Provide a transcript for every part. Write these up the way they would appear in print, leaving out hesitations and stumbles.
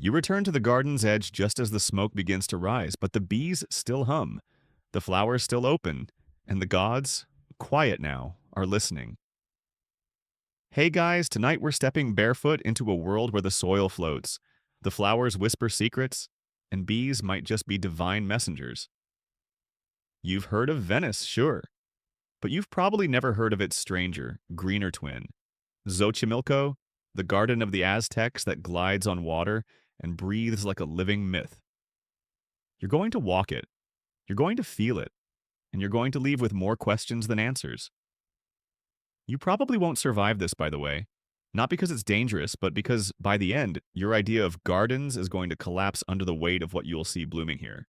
You return to the garden's edge just as the smoke begins to rise, but the bees still hum, the flowers still open, and the gods, quiet now, are listening. Hey guys, tonight we're stepping barefoot into a world where the soil floats, the flowers whisper secrets, and bees might just be divine messengers. You've heard of Venice, sure, but you've probably never heard of its stranger, greener twin, Xochimilco, the garden of the Aztecs that glides on water and breathes like a living myth. You're going to walk it, you're going to feel it, and you're going to leave with more questions than answers. You probably won't survive this, by the way. Not because it's dangerous, but because by the end, your idea of gardens is going to collapse under the weight of what you'll see blooming here.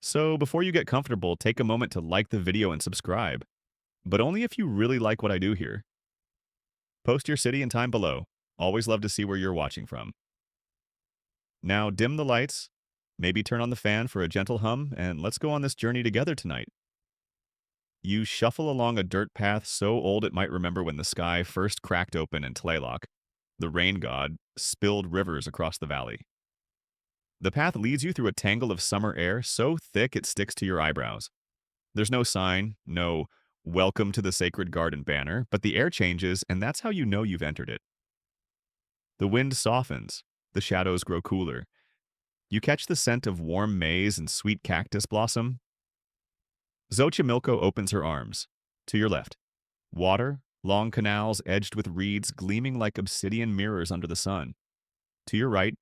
So before you get comfortable, take a moment to like the video and subscribe. But only if you really like what I do here. Post your city and time below. Always love to see where you're watching from. Now dim the lights, maybe turn on the fan for a gentle hum, and let's go on this journey together tonight. You shuffle along a dirt path so old it might remember when the sky first cracked open in Tlaloc. The rain god spilled rivers across the valley. The path leads you through a tangle of summer air so thick it sticks to your eyebrows. There's no sign, no "Welcome to the Sacred Garden" banner, but the air changes, and that's how you know you've entered it. The wind softens, the shadows grow cooler. You catch the scent of warm maize and sweet cactus blossom. Xochimilco opens her arms. To your left, water, long canals edged with reeds gleaming like obsidian mirrors under the sun. To your right,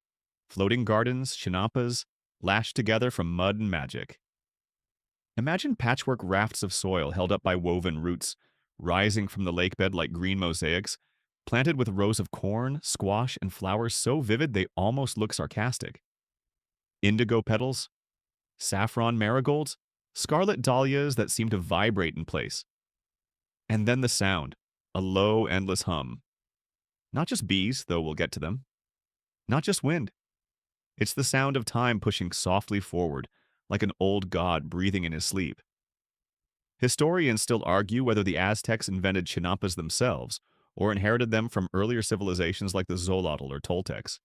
floating gardens, chinampas, lashed together from mud and magic. Imagine patchwork rafts of soil held up by woven roots, rising from the lakebed like green mosaics, planted with rows of corn, squash, and flowers so vivid they almost look sarcastic. Indigo petals, saffron marigolds, scarlet dahlias that seem to vibrate in place. And then the sound, a low, endless hum. Not just bees, though we'll get to them. Not just wind. It's the sound of time pushing softly forward, like an old god breathing in his sleep. Historians still argue whether the Aztecs invented chinampas themselves or inherited them from earlier civilizations like the Xolotl or Toltecs.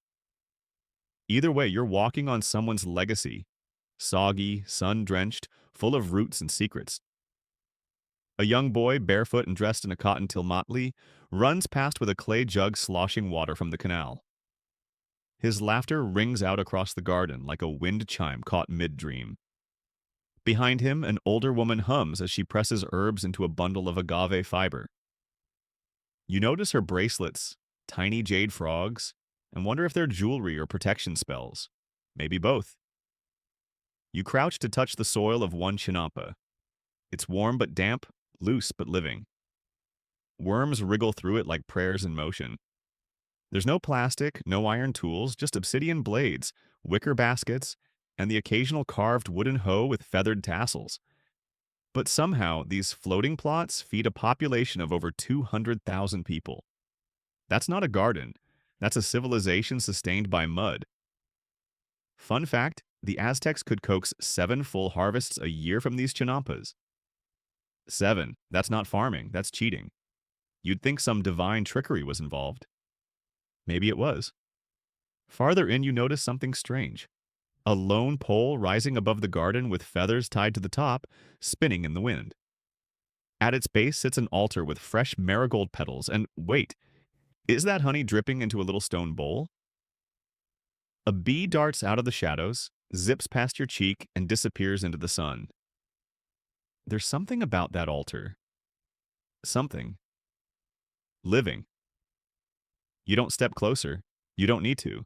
Either way, you're walking on someone's legacy, soggy, sun-drenched, full of roots and secrets. A young boy, barefoot and dressed in a cotton-till motley, runs past with a clay jug sloshing water from the canal. His laughter rings out across the garden like a wind chime caught mid-dream. Behind him, an older woman hums as she presses herbs into a bundle of agave fiber. You notice her bracelets, tiny jade frogs, and wonder if they're jewelry or protection spells. Maybe both. You crouch to touch the soil of one chinampa. It's warm but damp, loose but living. Worms wriggle through it like prayers in motion. There's no plastic, no iron tools, just obsidian blades, wicker baskets, and the occasional carved wooden hoe with feathered tassels. But somehow, these floating plots feed a population of over 200,000 people. That's not a garden. That's a civilization sustained by mud. Fun fact, the Aztecs could coax 7 full harvests a year from these chinampas. 7. That's not farming, that's cheating. You'd think some divine trickery was involved. Maybe it was. Farther in, you notice something strange. A lone pole rising above the garden with feathers tied to the top, spinning in the wind. At its base sits an altar with fresh marigold petals, and wait, is that honey dripping into a little stone bowl? A bee darts out of the shadows, zips past your cheek, and disappears into the sun. There's something about that altar. Something. Living. You don't step closer. You don't need to.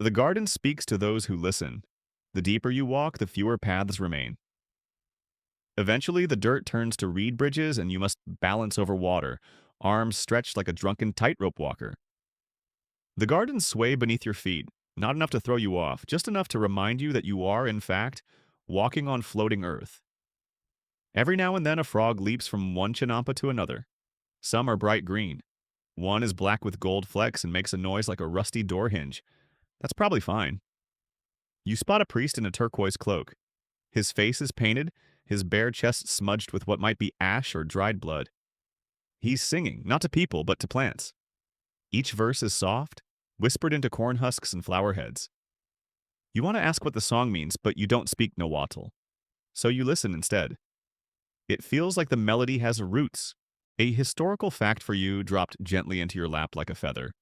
The garden speaks to those who listen. The deeper you walk, the fewer paths remain. Eventually, the dirt turns to reed bridges and you must balance over water, arms stretched like a drunken tightrope walker. The gardens sway beneath your feet, not enough to throw you off, just enough to remind you that you are, in fact, walking on floating earth. Every now and then a frog leaps from one chinampa to another. Some are bright green. One is black with gold flecks and makes a noise like a rusty door hinge. That's probably fine. You spot a priest in a turquoise cloak. His face is painted, his bare chest smudged with what might be ash or dried blood. He's singing, not to people, but to plants. Each verse is soft, whispered into corn husks and flower heads. You want to ask what the song means, but you don't speak Nahuatl. So you listen instead. It feels like the melody has roots. A historical fact for you dropped gently into your lap like a feather.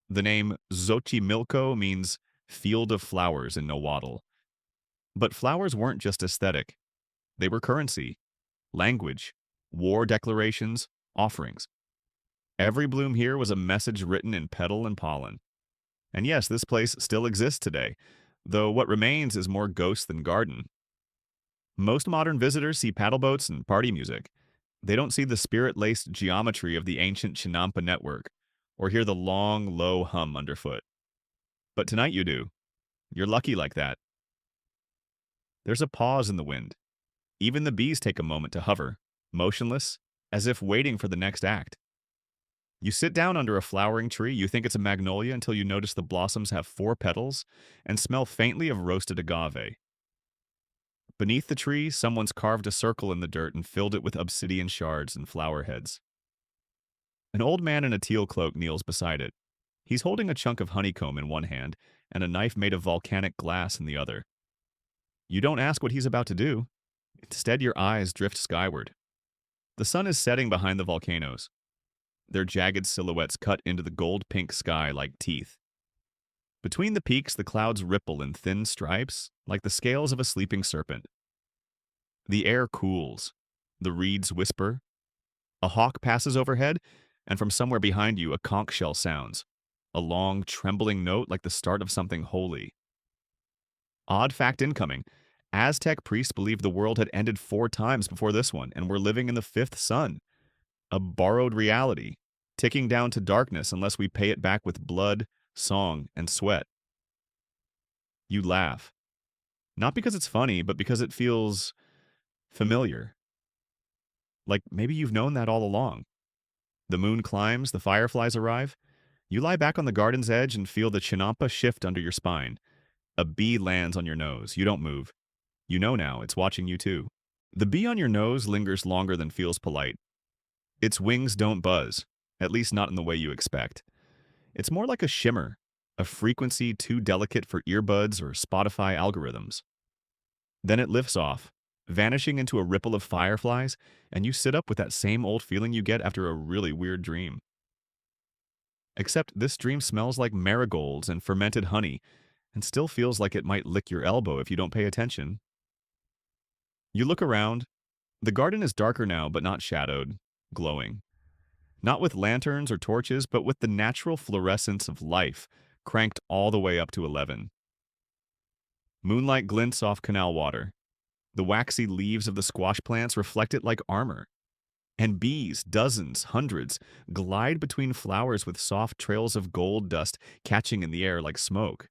The name Xochimilco means field of flowers in Nahuatl. But flowers weren't just aesthetic. They were currency, language, war declarations, offerings. Every bloom here was a message written in petal and pollen. And yes, this place still exists today, though what remains is more ghost than garden. Most modern visitors see paddle boats and party music. They don't see the spirit-laced geometry of the ancient Chinampa network, or hear the long, low hum underfoot. But tonight you do. You're lucky like that. There's a pause in the wind. Even the bees take a moment to hover, motionless, as if waiting for the next act. You sit down under a flowering tree, you think it's a magnolia until you notice the blossoms have 4 petals and smell faintly of roasted agave. Beneath the tree, someone's carved a circle in the dirt and filled it with obsidian shards and flower heads. An old man in a teal cloak kneels beside it. He's holding a chunk of honeycomb in one hand and a knife made of volcanic glass in the other. You don't ask what he's about to do. Instead, your eyes drift skyward. The sun is setting behind the volcanoes. Their jagged silhouettes cut into the gold-pink sky like teeth. Between the peaks, the clouds ripple in thin stripes, like the scales of a sleeping serpent. The air cools. The reeds whisper. A hawk passes overhead, and from somewhere behind you, a conch shell sounds. A long, trembling note like the start of something holy. Odd fact incoming. Aztec priests believed the world had ended 4 times before this one, and we're living in the 5th sun. A borrowed reality, ticking down to darkness unless we pay it back with blood, song, and sweat. You laugh. Not because it's funny, but because it feels familiar. Like maybe you've known that all along. The moon climbs, the fireflies arrive. You lie back on the garden's edge and feel the chinampa shift under your spine. A bee lands on your nose. You don't move. You know now, it's watching you too. The bee on your nose lingers longer than feels polite. Its wings don't buzz, at least not in the way you expect. It's more like a shimmer, a frequency too delicate for earbuds or Spotify algorithms. Then it lifts off, vanishing into a ripple of fireflies, and you sit up with that same old feeling you get after a really weird dream. Except this dream smells like marigolds and fermented honey, and still feels like it might lick your elbow if you don't pay attention. You look around. The garden is darker now, but not shadowed, glowing. Not with lanterns or torches, but with the natural fluorescence of life, cranked all the way up to 11. Moonlight glints off canal water. The waxy leaves of the squash plants reflect it like armor. And bees, dozens, hundreds, glide between flowers with soft trails of gold dust catching in the air like smoke.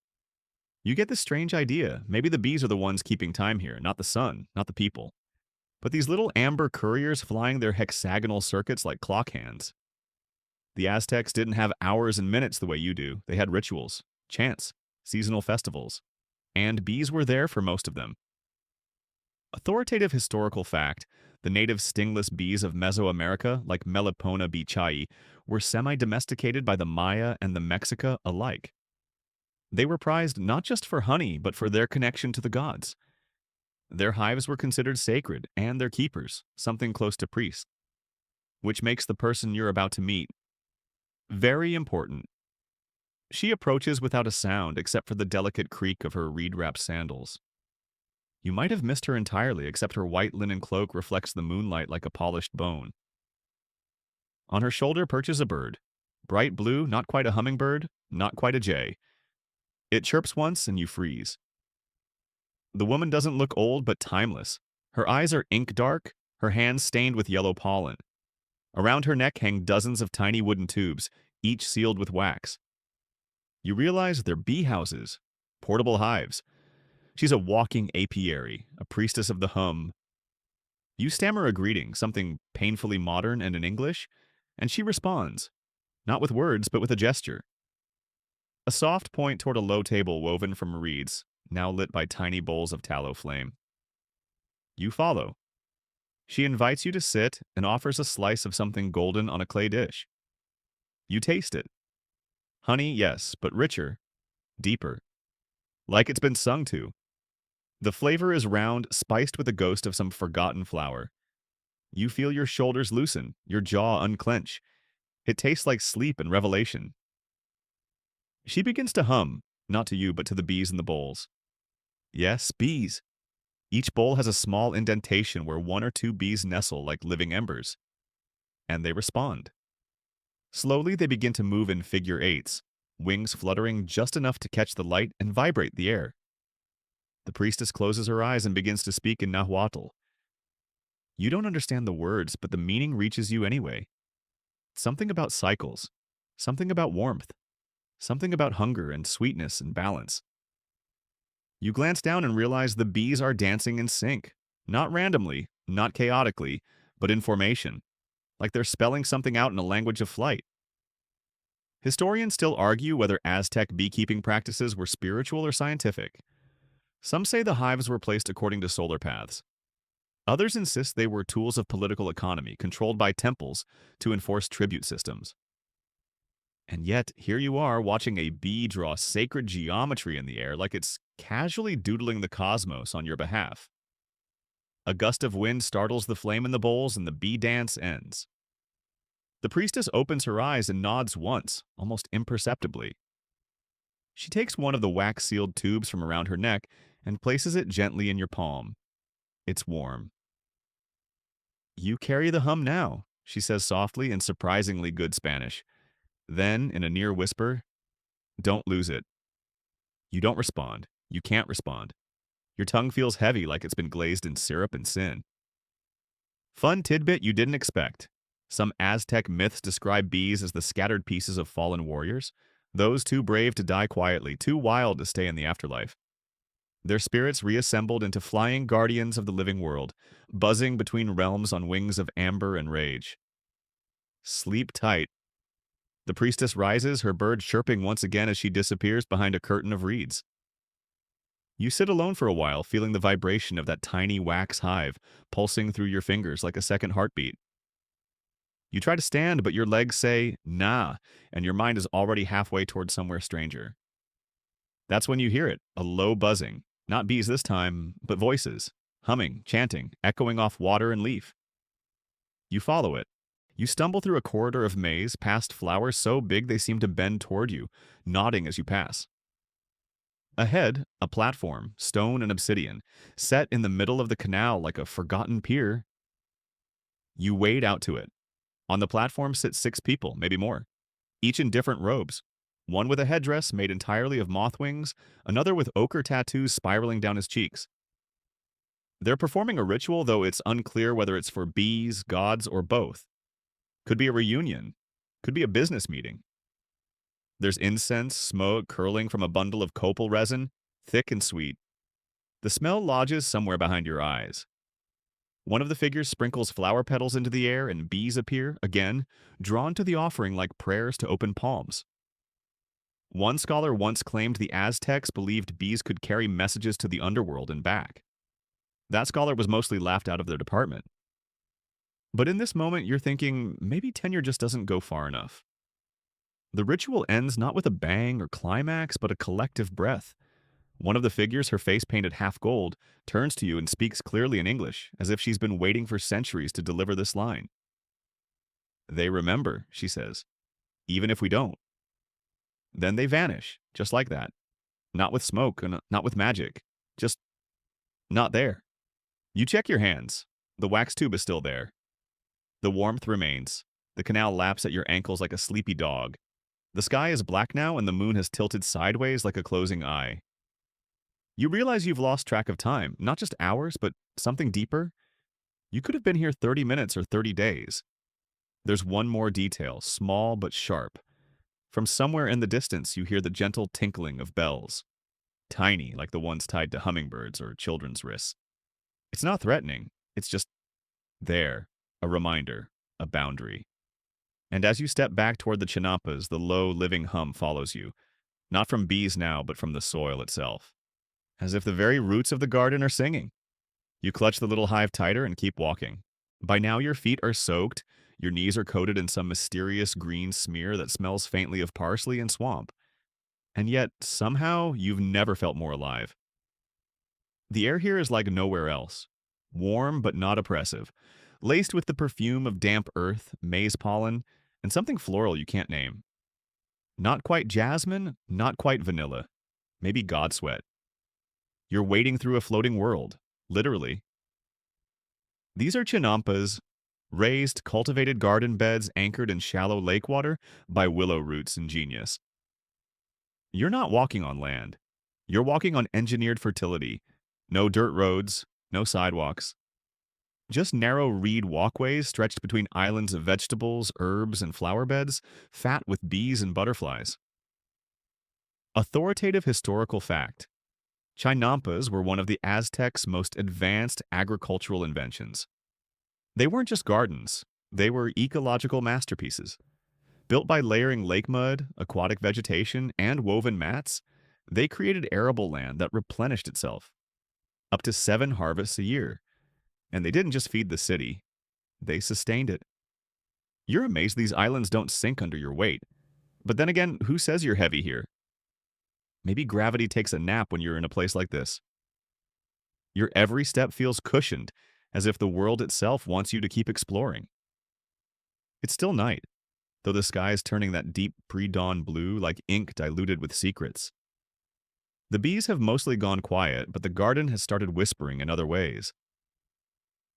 You get this strange idea. Maybe the bees are the ones keeping time here, not the sun, not the people. But these little amber couriers flying their hexagonal circuits like clock hands. The Aztecs didn't have hours and minutes the way you do. They had rituals, chants, seasonal festivals. And bees were there for most of them. Authoritative historical fact, the native stingless bees of Mesoamerica, like Melipona beechaei, were semi-domesticated by the Maya and the Mexica alike. They were prized not just for honey, but for their connection to the gods. Their hives were considered sacred, and their keepers, something close to priests. Which makes the person you're about to meet very important. She approaches without a sound except for the delicate creak of her reed-wrapped sandals. You might have missed her entirely, except her white linen cloak reflects the moonlight like a polished bone. On her shoulder perches a bird. Bright blue, not quite a hummingbird, not quite a jay. It chirps once and you freeze. The woman doesn't look old but timeless. Her eyes are ink dark, her hands stained with yellow pollen. Around her neck hang dozens of tiny wooden tubes, each sealed with wax. You realize they're bee houses, portable hives. She's a walking apiary, a priestess of the hum. You stammer a greeting, something painfully modern and in English, and she responds, not with words, but with a gesture. A soft point toward a low table woven from reeds, now lit by tiny bowls of tallow flame. You follow. She invites you to sit and offers a slice of something golden on a clay dish. You taste it. Honey, yes, but richer, deeper, like it's been sung to. The flavor is round, spiced with the ghost of some forgotten flower. You feel your shoulders loosen, your jaw unclench. It tastes like sleep and revelation. She begins to hum, not to you, but to the bees in the bowls. Yes, bees. Each bowl has a small indentation where one or two bees nestle like living embers. And they respond. Slowly, they begin to move in figure eights, wings fluttering just enough to catch the light and vibrate the air. The priestess closes her eyes and begins to speak in Nahuatl. You don't understand the words, but the meaning reaches you anyway. Something about cycles, something about warmth, something about hunger and sweetness and balance. You glance down and realize the bees are dancing in sync, not randomly, not chaotically, but in formation, like they're spelling something out in a language of flight. Historians still argue whether Aztec beekeeping practices were spiritual or scientific. Some say the hives were placed according to solar paths. Others insist they were tools of political economy, controlled by temples to enforce tribute systems. And yet, here you are watching a bee draw sacred geometry in the air like it's casually doodling the cosmos on your behalf. A gust of wind startles the flame in the bowls and the bee dance ends. The priestess opens her eyes and nods once, almost imperceptibly. She takes one of the wax-sealed tubes from around her neck and places it gently in your palm. It's warm. You carry the hum now, she says softly in surprisingly good Spanish. Then, in a near whisper, don't lose it. You don't respond. You can't respond. Your tongue feels heavy like it's been glazed in syrup and sin. Fun tidbit you didn't expect. Some Aztec myths describe bees as the scattered pieces of fallen warriors, those too brave to die quietly, too wild to stay in the afterlife. Their spirits reassembled into flying guardians of the living world, buzzing between realms on wings of amber and rage. Sleep tight. The priestess rises, her bird chirping once again as she disappears behind a curtain of reeds. You sit alone for a while, feeling the vibration of that tiny wax hive pulsing through your fingers like a second heartbeat. You try to stand, but your legs say, nah, and your mind is already halfway toward somewhere stranger. That's when you hear it, a low buzzing. Not bees this time, but voices, humming, chanting, echoing off water and leaf. You follow it. You stumble through a corridor of maize, past flowers so big they seem to bend toward you, nodding as you pass. Ahead, a platform, stone and obsidian, set in the middle of the canal like a forgotten pier. You wade out to it. On the platform sit 6 people, maybe more, each in different robes. One with a headdress made entirely of moth wings, another with ochre tattoos spiraling down his cheeks. They're performing a ritual, though it's unclear whether it's for bees, gods, or both. Could be a reunion. Could be a business meeting. There's incense, smoke curling from a bundle of copal resin, thick and sweet. The smell lodges somewhere behind your eyes. One of the figures sprinkles flower petals into the air and bees appear, again, drawn to the offering like prayers to open palms. One scholar once claimed the Aztecs believed bees could carry messages to the underworld and back. That scholar was mostly laughed out of their department. But in this moment, you're thinking, maybe tenure just doesn't go far enough. The ritual ends not with a bang or climax, but a collective breath. One of the figures, her face painted half gold, turns to you and speaks clearly in English, as if she's been waiting for centuries to deliver this line. They remember, she says, even if we don't. Then they vanish, just like that. Not with smoke and not with magic. Just not there. You check your hands. The wax tube is still there. The warmth remains. The canal laps at your ankles like a sleepy dog. The sky is black now and the moon has tilted sideways like a closing eye. You realize you've lost track of time, not just hours, but something deeper. You could have been here 30 minutes or 30 days. There's one more detail, small but sharp. From somewhere in the distance, you hear the gentle tinkling of bells. Tiny, like the ones tied to hummingbirds or children's wrists. It's not threatening. It's just there, a reminder, a boundary. And as you step back toward the chinampas, the low, living hum follows you. Not from bees now, but from the soil itself. As if the very roots of the garden are singing. You clutch the little hive tighter and keep walking. By now your feet are soaked, Your knees are coated in some mysterious green smear that smells faintly of parsley and swamp. And yet, somehow, you've never felt more alive. The air here is like nowhere else. Warm but not oppressive, laced with the perfume of damp earth, maize pollen, and something floral you can't name. Not quite jasmine, not quite vanilla. Maybe God sweat. You're wading through a floating world, literally. These are chinampas, raised, cultivated garden beds anchored in shallow lake water by willow roots and genius. You're not walking on land. You're walking on engineered fertility. No dirt roads, no sidewalks. Just narrow reed walkways stretched between islands of vegetables, herbs, and flower beds, fat with bees and butterflies. Authoritative historical fact. Chinampas were one of the Aztecs' most advanced agricultural inventions. They weren't just gardens, they were ecological masterpieces. Built by layering lake mud, aquatic vegetation, and woven mats, they created arable land that replenished itself. Up to 7 harvests a year. And they didn't just feed the city, they sustained it. You're amazed these islands don't sink under your weight. But then again, who says you're heavy here? Maybe gravity takes a nap when you're in a place like this. Your every step feels cushioned, as if the world itself wants you to keep exploring. It's still night, though the sky is turning that deep pre-dawn blue like ink diluted with secrets. The bees have mostly gone quiet, but the garden has started whispering in other ways.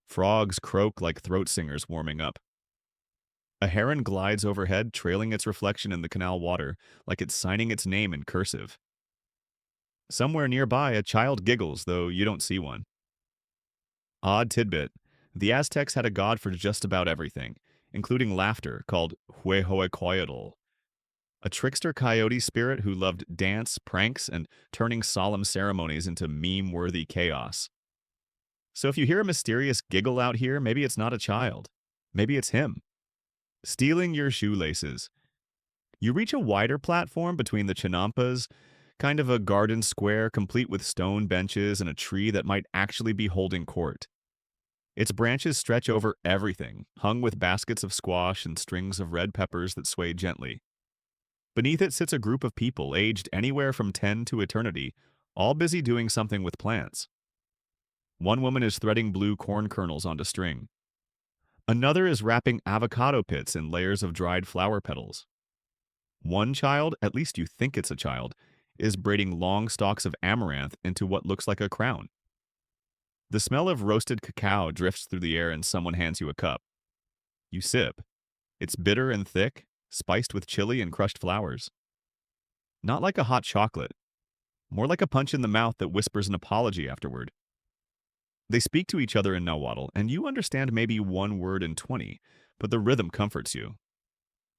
Frogs croak like throat singers warming up. A heron glides overhead, trailing its reflection in the canal water, like it's signing its name in cursive. Somewhere nearby, a child giggles, though you don't see one. Odd tidbit. The Aztecs had a god for just about everything, including laughter, called Huehuecoyotl, a trickster coyote spirit who loved dance, pranks, and turning solemn ceremonies into meme-worthy chaos. So if you hear a mysterious giggle out here, maybe it's not a child. Maybe it's him. Stealing your shoelaces. You reach a wider platform between the chinampas, kind of a garden square complete with stone benches and a tree that might actually be holding court. Its branches stretch over everything, hung with baskets of squash and strings of red peppers that sway gently. Beneath it sits a group of people aged anywhere from 10 to eternity, all busy doing something with plants. One woman is threading blue corn kernels onto string. Another is wrapping avocado pits in layers of dried flower petals. One child, at least you think it's a child, is braiding long stalks of amaranth into what looks like a crown. The smell of roasted cacao drifts through the air and someone hands you a cup. You sip. It's bitter and thick, spiced with chili and crushed flowers. Not like a hot chocolate. More like a punch in the mouth that whispers an apology afterward. They speak to each other in Nahuatl, and you understand maybe 1 word in 20, but the rhythm comforts you.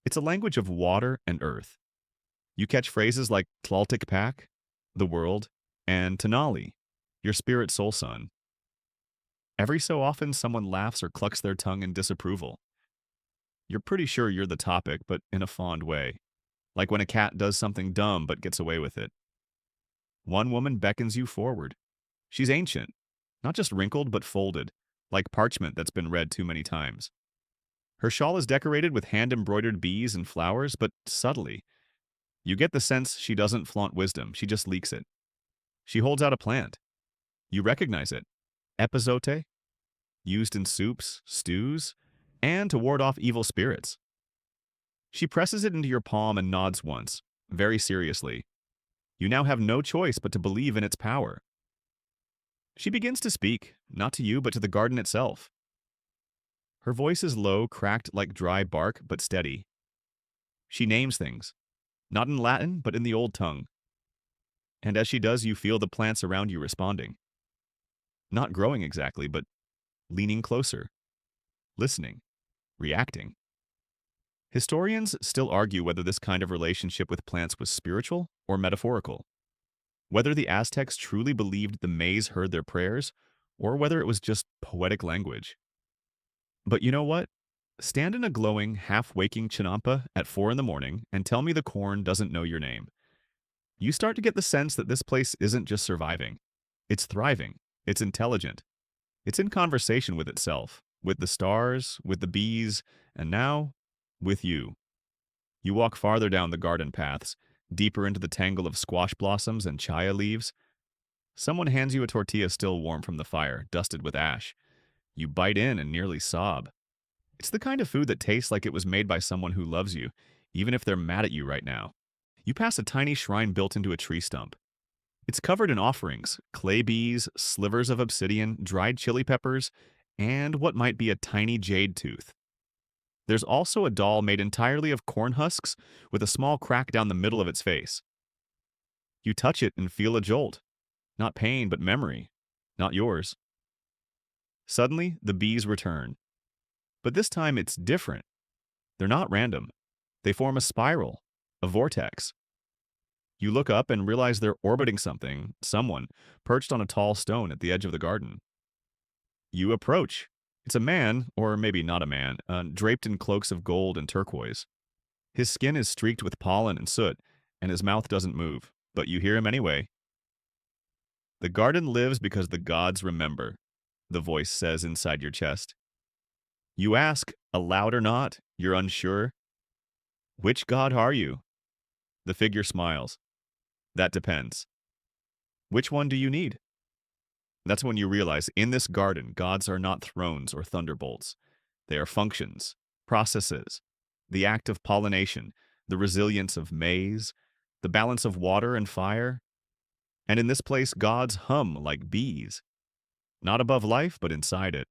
It's a language of water and earth. You catch phrases like Tlaltikpak, the world, and Tenali, your spirit soul son. Every so often, someone laughs or clucks their tongue in disapproval. You're pretty sure you're the topic, but in a fond way, like when a cat does something dumb but gets away with it. One woman beckons you forward. She's ancient. Not just wrinkled, but folded, like parchment that's been read too many times. Her shawl is decorated with hand-embroidered bees and flowers, but subtly. You get the sense she doesn't flaunt wisdom, she just leaks it. She holds out a plant. You recognize it. Epazote, used in soups, stews, and to ward off evil spirits. She presses it into your palm and nods once, very seriously. You now have no choice but to believe in its power. She begins to speak, not to you, but to the garden itself. Her voice is low, cracked like dry bark, but steady. She names things, not in Latin, but in the old tongue. And as she does, you feel the plants around you responding. Not growing exactly, but leaning closer, listening, reacting. Historians still argue whether this kind of relationship with plants was spiritual or metaphorical. Whether the Aztecs truly believed the maize heard their prayers, or whether it was just poetic language. But you know what? Stand in a glowing, half-waking chinampa at 4 in the morning and tell me the corn doesn't know your name. You start to get the sense that this place isn't just surviving. It's thriving. It's intelligent. It's in conversation with itself. with the stars, with the bees, and now, with you. You walk farther down the garden paths, deeper into the tangle of squash blossoms and chaya leaves. Someone hands you a tortilla still warm from the fire, dusted with ash. You bite in and nearly sob. It's the kind of food that tastes like it was made by someone who loves you, even if they're mad at you right now. You pass a tiny shrine built into a tree stump. It's covered in offerings, clay bees, slivers of obsidian, dried chili peppers, and what might be a tiny jade tooth. There's also a doll made entirely of corn husks with a small crack down the middle of its face. You touch it and feel a jolt. Not pain, but memory. Not yours. Suddenly, the bees return. But this time it's different. They're not random. They form a spiral, a vortex. You look up and realize they're orbiting something, someone, perched on a tall stone at the edge of the garden. You approach. It's a man, or maybe not a man, draped in cloaks of gold and turquoise. His skin is streaked with pollen and soot, and his mouth doesn't move, but you hear him anyway. The garden lives because the gods remember, the voice says inside your chest. You ask, aloud or not, you're unsure. Which god are you? The figure smiles. That depends. Which one do you need? That's when you realize in this garden, gods are not thrones or thunderbolts. They are functions, processes, the act of pollination, the resilience of maize, the balance of water and fire. And in this place, gods hum like bees. Not above life, but inside it.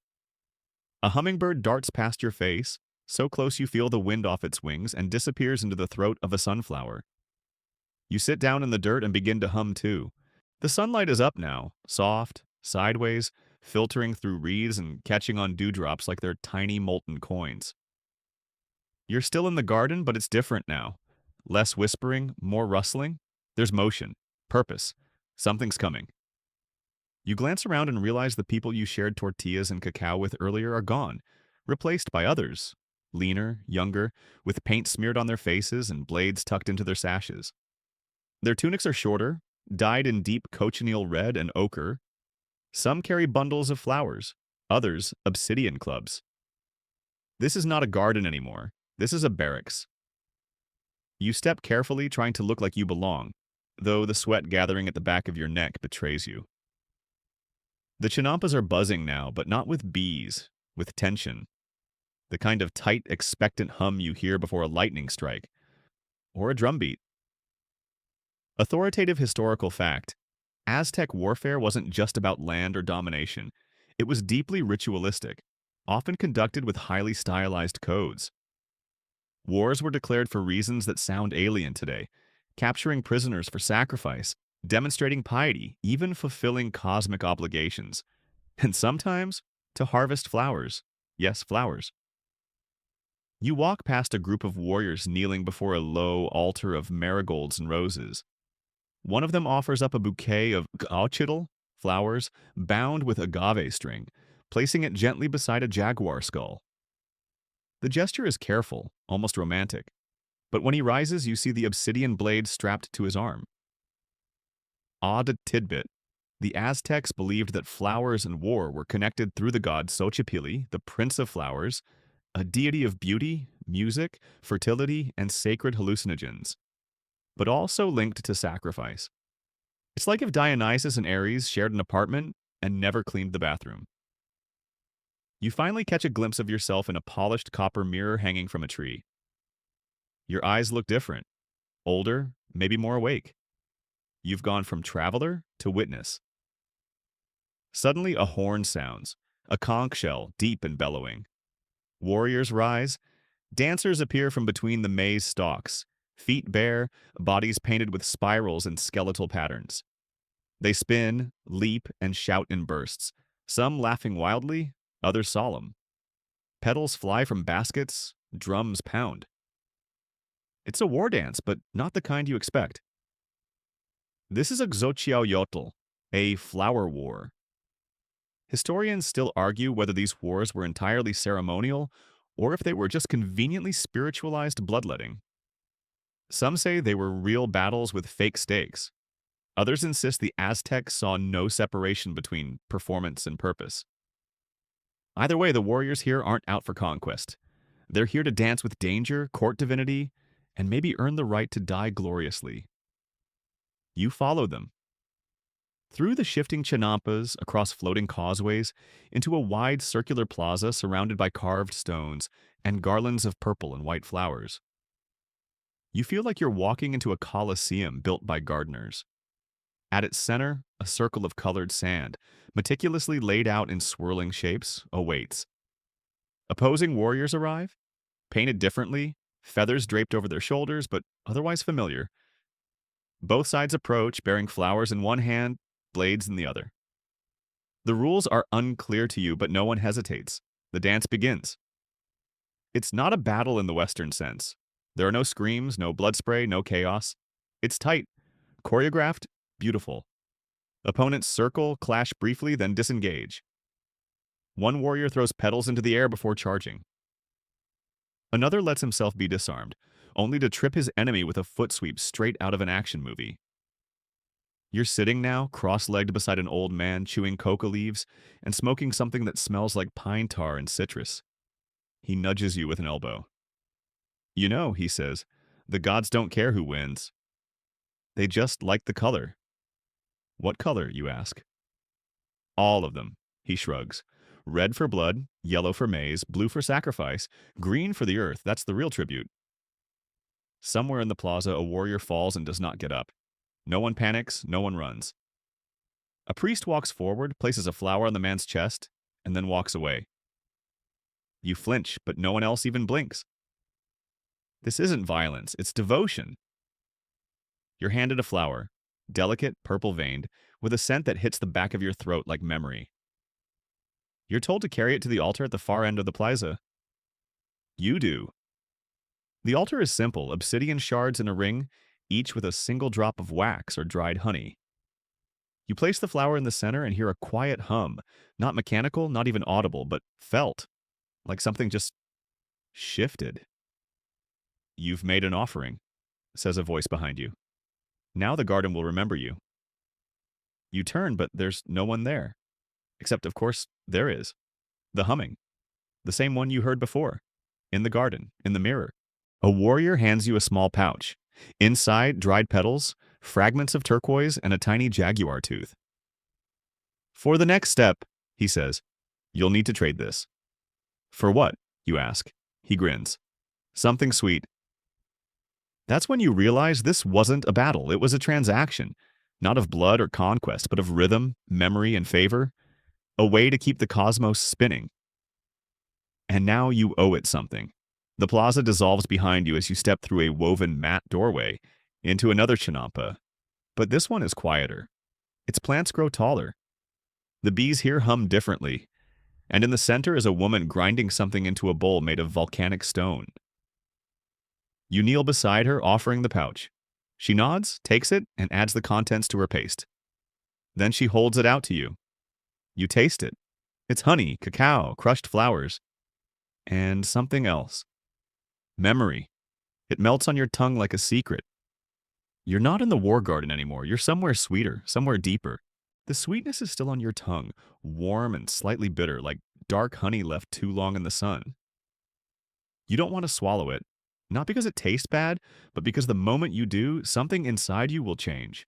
A hummingbird darts past your face, so close you feel the wind off its wings, and disappears into the throat of a sunflower. You sit down in the dirt and begin to hum too. The sunlight is up now, soft, sideways, filtering through reeds and catching on dewdrops like they're tiny molten coins. You're still in the garden, but it's different now. Less whispering, more rustling. There's motion, purpose. Something's coming. You glance around and realize the people you shared tortillas and cacao with earlier are gone, replaced by others. Leaner, younger, with paint smeared on their faces and blades tucked into their sashes. Their tunics are shorter, dyed in deep cochineal red and ochre. Some carry bundles of flowers, others obsidian clubs. This is not a garden anymore. This is a barracks. You step carefully, trying to look like you belong, though the sweat gathering at the back of your neck betrays you. The chinampas are buzzing now, but not with bees, with tension. The kind of tight, expectant hum you hear before a lightning strike, or a drumbeat. Authoritative historical fact: Aztec warfare wasn't just about land or domination. It was deeply ritualistic, often conducted with highly stylized codes. Wars were declared for reasons that sound alien today, capturing prisoners for sacrifice, demonstrating piety, even fulfilling cosmic obligations, and sometimes to harvest flowers. Yes, flowers. You walk past a group of warriors kneeling before a low altar of marigolds and roses. One of them offers up a bouquet of gauchitl flowers bound with agave string, placing it gently beside a jaguar skull. The gesture is careful, almost romantic, but when he rises, you see the obsidian blade strapped to his arm. Odd tidbit: the Aztecs believed that flowers and war were connected through the god Xochipilli, the prince of flowers, a deity of beauty, music, fertility, and sacred hallucinogens, but also linked to sacrifice. It's like if Dionysus and Ares shared an apartment and never cleaned the bathroom. You finally catch a glimpse of yourself in a polished copper mirror hanging from a tree. Your eyes look different, older, maybe more awake. You've gone from traveler to witness. Suddenly a horn sounds, a conch shell, deep and bellowing. Warriors rise. Dancers appear from between the maize stalks, feet bare, bodies painted with spirals and skeletal patterns. They spin, leap, and shout in bursts, some laughing wildly, others solemn. Petals fly from baskets, drums pound. It's a war dance, but not the kind you expect. This is a Xochiaoyotl, a flower war. Historians still argue whether these wars were entirely ceremonial or if they were just conveniently spiritualized bloodletting. Some say they were real battles with fake stakes. Others insist the Aztecs saw no separation between performance and purpose. Either way, the warriors here aren't out for conquest. They're here to dance with danger, court divinity, and maybe earn the right to die gloriously. You follow them. Through the shifting chinampas, across floating causeways, into a wide circular plaza surrounded by carved stones and garlands of purple and white flowers. You feel like you're walking into a coliseum built by gardeners. At its center, a circle of colored sand, meticulously laid out in swirling shapes, awaits. Opposing warriors arrive, painted differently, feathers draped over their shoulders, but otherwise familiar. Both sides approach, bearing flowers in one hand, blades in the other. The rules are unclear to you, but no one hesitates. The dance begins. It's not a battle in the Western sense. There are no screams, no blood spray, no chaos. It's tight, choreographed, beautiful. Opponents circle, clash briefly, then disengage. One warrior throws petals into the air before charging. Another lets himself be disarmed, only to trip his enemy with a foot sweep straight out of an action movie. You're sitting now, cross-legged beside an old man chewing coca leaves and smoking something that smells like pine tar and citrus. He nudges you with an elbow. You know, he says, the gods don't care who wins. They just like the color. What color, you ask? All of them, he shrugs. Red for blood, yellow for maize, blue for sacrifice, green for the earth, that's the real tribute. Somewhere in the plaza, a warrior falls and does not get up. No one panics, no one runs. A priest walks forward, places a flower on the man's chest, and then walks away. You flinch, but no one else even blinks. This isn't violence, it's devotion. You're handed a flower, delicate, purple-veined, with a scent that hits the back of your throat like memory. You're told to carry it to the altar at the far end of the plaza. You do. The altar is simple, obsidian shards in a ring, each with a single drop of wax or dried honey. You place the flower in the center and hear a quiet hum, not mechanical, not even audible, but felt, like something just shifted. You've made an offering, says a voice behind you. Now the garden will remember you. You turn, but there's no one there. Except, of course, there is. The humming. The same one you heard before. In the garden, in the mirror. A warrior hands you a small pouch. Inside, dried petals, fragments of turquoise, and a tiny jaguar tooth. For the next step, he says, you'll need to trade this. For what? You ask. He grins. Something sweet. That's when you realize this wasn't a battle. It was a transaction. Not of blood or conquest, but of rhythm, memory, and favor. A way to keep the cosmos spinning. And now you owe it something. The plaza dissolves behind you as you step through a woven mat doorway into another chinampa. But this one is quieter. Its plants grow taller. The bees here hum differently. And in the center is a woman grinding something into a bowl made of volcanic stone. You kneel beside her, offering the pouch. She nods, takes it, and adds the contents to her paste. Then she holds it out to you. You taste it. It's honey, cacao, crushed flowers, and something else. Memory. It melts on your tongue like a secret. You're not in the war garden anymore. You're somewhere sweeter, somewhere deeper. The sweetness is still on your tongue, warm and slightly bitter, like dark honey left too long in the sun. You don't want to swallow it, not because it tastes bad, but because the moment you do, something inside you will change.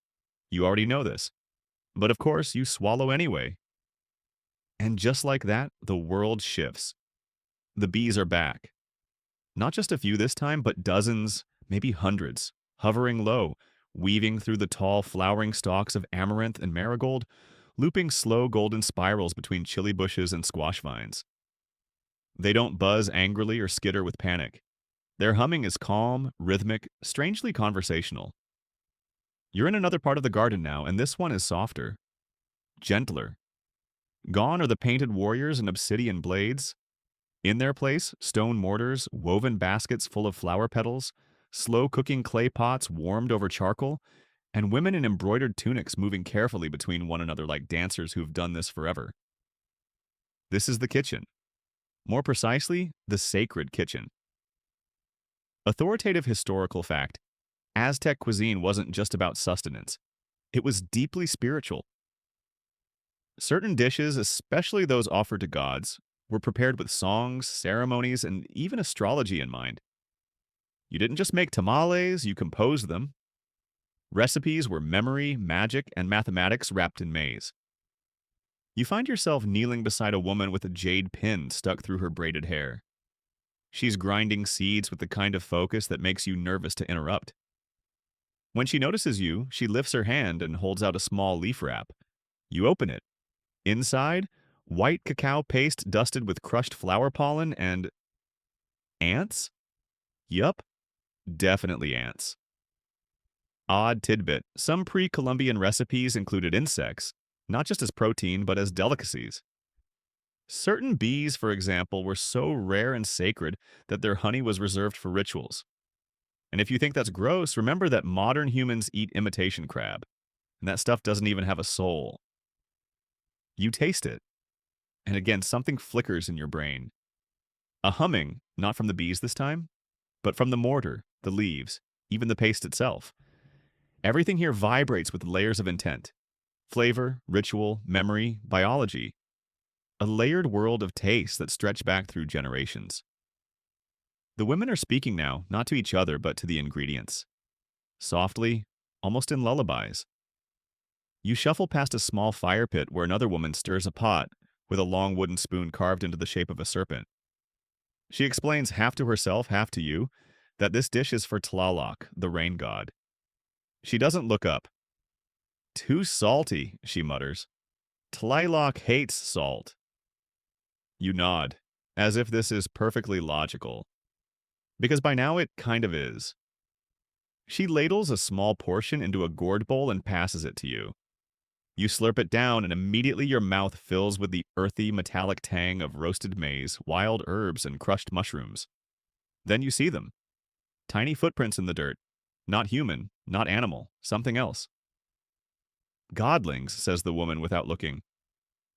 You already know this. But of course, you swallow anyway. And just like that, the world shifts. The bees are back. Not just a few this time, but dozens, maybe hundreds, hovering low, weaving through the tall, flowering stalks of amaranth and marigold, looping slow golden spirals between chili bushes and squash vines. They don't buzz angrily or skitter with panic. Their humming is calm, rhythmic, strangely conversational. You're in another part of the garden now, and this one is softer, gentler. Gone are the painted warriors and obsidian blades. In their place, stone mortars, woven baskets full of flower petals, slow-cooking clay pots warmed over charcoal, and women in embroidered tunics moving carefully between one another like dancers who've done this forever. This is the kitchen. More precisely, the sacred kitchen. Authoritative historical fact: Aztec cuisine wasn't just about sustenance. It was deeply spiritual. Certain dishes, especially those offered to gods, were prepared with songs, ceremonies, and even astrology in mind. You didn't just make tamales, you composed them. Recipes were memory, magic, and mathematics wrapped in maize. You find yourself kneeling beside a woman with a jade pin stuck through her braided hair. She's grinding seeds with the kind of focus that makes you nervous to interrupt. When she notices you, she lifts her hand and holds out a small leaf wrap. You open it. Inside, white cacao paste dusted with crushed flower pollen and ants? Yup, definitely ants. Odd tidbit, some pre-Columbian recipes included insects, not just as protein, but as delicacies. Certain bees, for example, were so rare and sacred that their honey was reserved for rituals. And if you think that's gross, remember that modern humans eat imitation crab, and that stuff doesn't even have a soul. You taste it, and again, something flickers in your brain. A humming, not from the bees this time, but from the mortar, the leaves, even the paste itself. Everything here vibrates with layers of intent. Flavor, ritual, memory, biology. A layered world of tastes that stretch back through generations. The women are speaking now, not to each other, but to the ingredients. Softly, almost in lullabies. You shuffle past a small fire pit where another woman stirs a pot with a long wooden spoon carved into the shape of a serpent. She explains half to herself, half to you, that this dish is for Tlaloc, the rain god. She doesn't look up. Too salty, she mutters. Tlaloc hates salt. You nod, as if this is perfectly logical. Because by now it kind of is. She ladles a small portion into a gourd bowl and passes it to you. You slurp it down, and immediately your mouth fills with the earthy, metallic tang of roasted maize, wild herbs, and crushed mushrooms. Then you see them. Tiny footprints in the dirt. Not human, not animal, something else. Godlings, says the woman without looking.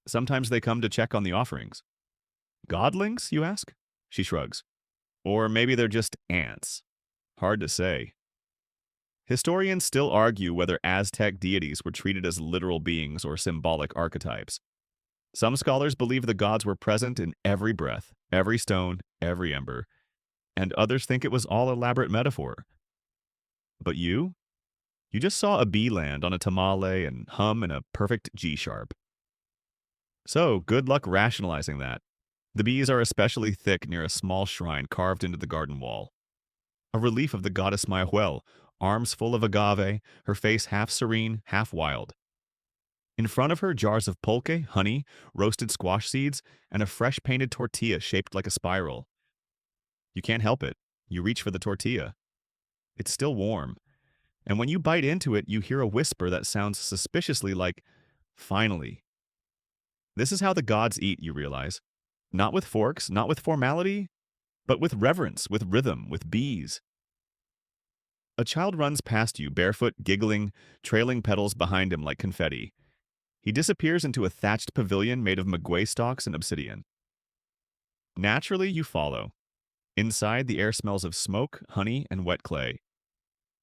Sometimes they come to check on the offerings. Godlings, you ask? She shrugs. Or maybe they're just ants. Hard to say. Historians still argue whether Aztec deities were treated as literal beings or symbolic archetypes. Some scholars believe the gods were present in every breath, every stone, every ember, and others think it was all elaborate metaphor. But you? You just saw a bee land on a tamale and hum in a perfect G-sharp. So, good luck rationalizing that. The bees are especially thick near a small shrine carved into the garden wall. A relief of the goddess Mayahuel, arms full of agave, her face half serene, half wild. In front of her, jars of pulque, honey, roasted squash seeds, and a fresh painted tortilla shaped like a spiral. You can't help it. You reach for the tortilla. It's still warm. And when you bite into it, you hear a whisper that sounds suspiciously like, "Finally." This is how the gods eat, you realize. Not with forks, not with formality, but with reverence, with rhythm, with bees. A child runs past you, barefoot, giggling, trailing petals behind him like confetti. He disappears into a thatched pavilion made of maguey stalks and obsidian. Naturally, you follow. Inside, the air smells of smoke, honey, and wet clay.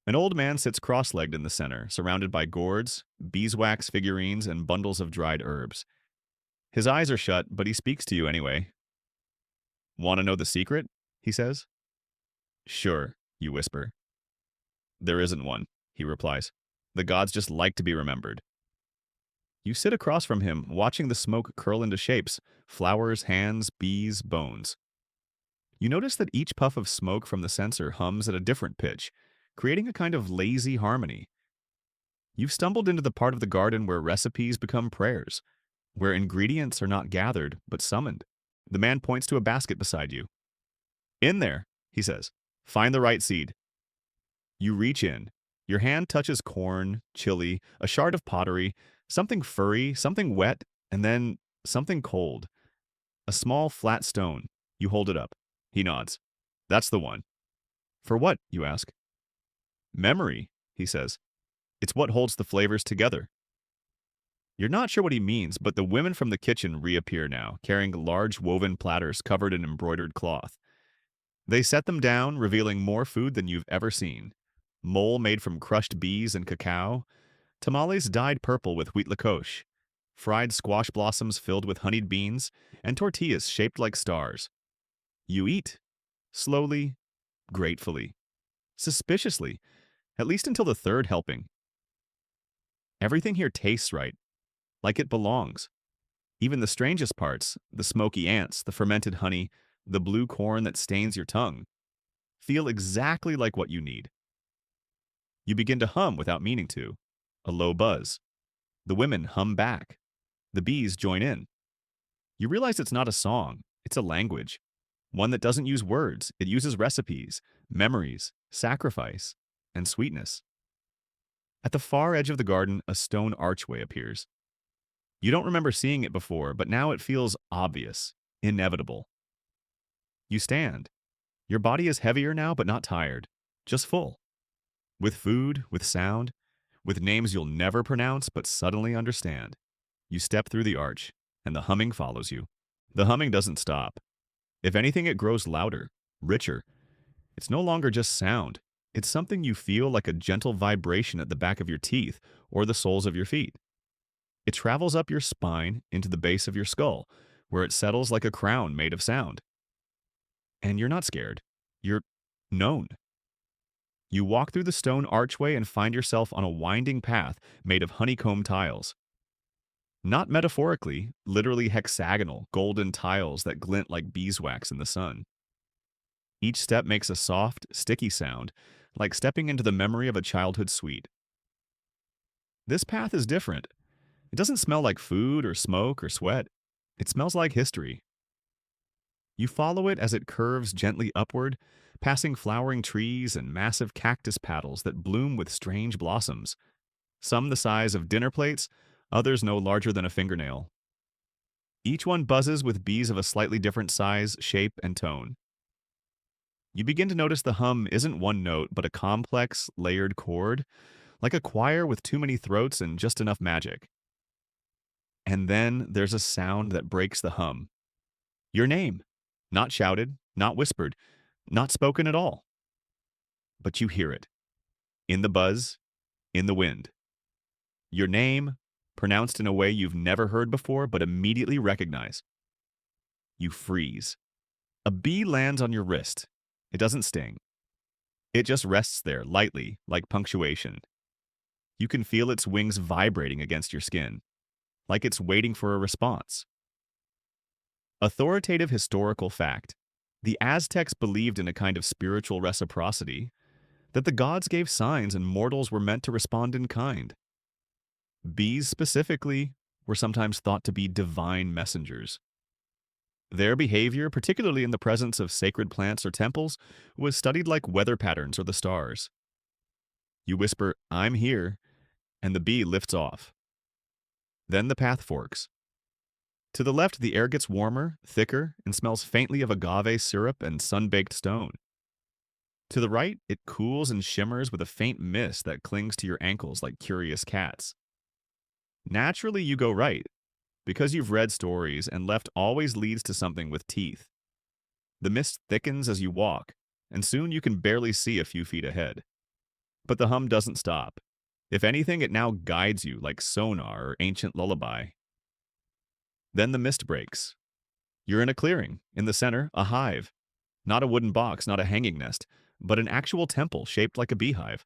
An old man sits cross-legged in the center, surrounded by gourds, beeswax figurines, and bundles of dried herbs. His eyes are shut, but he speaks to you anyway. "Want to know the secret?" he says. "Sure," you whisper. "There isn't one," he replies. "The gods just like to be remembered." You sit across from him, watching the smoke curl into shapes, flowers, hands, bees, bones. You notice that each puff of smoke from the censer hums at a different pitch, creating a kind of lazy harmony. You've stumbled into the part of the garden where recipes become prayers, where ingredients are not gathered, but summoned. The man points to a basket beside you. "In there," he says. "Find the right seed." You reach in. Your hand touches corn, chili, a shard of pottery, something furry, something wet, and then something cold. A small, flat stone. You hold it up. He nods. "That's the one." "For what?" you ask. "Memory," he says. "It's what holds the flavors together." You're not sure what he means, but the women from the kitchen reappear now, carrying large woven platters covered in embroidered cloth. They set them down, revealing more food than you've ever seen. Mole made from crushed bees and cacao, tamales dyed purple with wheat lacoche, fried squash blossoms filled with honeyed beans, and tortillas shaped like stars. You eat, slowly, gratefully, suspiciously, at least until the third helping. Everything here tastes right, like it belongs. Even the strangest parts, the smoky ants, the fermented honey, the blue corn that stains your tongue, feel exactly like what you need. You begin to hum without meaning to, a low buzz. The women hum back. The bees join in. You realize it's not a song, it's a language. One that doesn't use words, it uses recipes, memories, sacrifice, and sweetness. At the far edge of the garden, a stone archway appears. You don't remember seeing it before, but now it feels obvious, inevitable. You stand. Your body is heavier now, but not tired, just full. With food, with sound, with names you'll never pronounce but suddenly understand. You step through the arch, and the humming follows you. The humming doesn't stop. If anything, it grows louder, richer. It's no longer just sound. It's something you feel like a gentle vibration at the back of your teeth or the soles of your feet. It travels up your spine into the base of your skull, where it settles like a crown made of sound. And you're not scared. You're known. You walk through the stone archway and find yourself on a winding path made of honeycomb tiles. Not metaphorically, literally hexagonal, golden tiles that glint like beeswax in the sun. Each step makes a soft, sticky sound, like stepping into the memory of a childhood sweet. This path is different. It doesn't smell like food or smoke or sweat. It smells like history. You follow it as it curves gently upward, passing flowering trees and massive cactus petals that bloom with strange blossoms, some the size of dinner plates, others no larger than a fingernail. Each one buzzes with bees of a slightly different size, shape, and tone. You begin to notice the hum isn't one note, but a complex, layered chord, like a choir with too many throats and just enough magic. And then there's a sound that breaks the hum. Your name. Not shouted, not whispered, not spoken at all. But you hear it. In the buzz, in the wind. Your name, pronounced in a way you've never heard before but immediately recognize. You freeze. A bee lands on your wrist. It doesn't sting. It just rests there, lightly, like punctuation. You can feel its wings vibrating against your skin, like it's waiting for a response. Authoritative historical fact. The Aztecs believed in a kind of spiritual reciprocity, that the gods gave signs and mortals were meant to respond in kind. Bees, specifically, were sometimes thought to be divine messengers. Their behavior, particularly in the presence of sacred plants or temples, was studied like weather patterns or the stars. You whisper, "I'm here," and the bee lifts off. Then the path forks. To the left, the air gets warmer, thicker, and smells faintly of agave syrup and sun-baked stone. To the right, it cools and shimmers with a faint mist that clings to your ankles like curious cats. Naturally, you go right, because you've read stories and left always leads to something with teeth. The mist thickens as you walk, and soon you can barely see a few feet ahead. But the hum doesn't stop. If anything, it now guides you like sonar or ancient lullaby. Then the mist breaks. You're in a clearing. In the center, a hive. Not a wooden box, not a hanging nest, but an actual temple shaped like a beehive.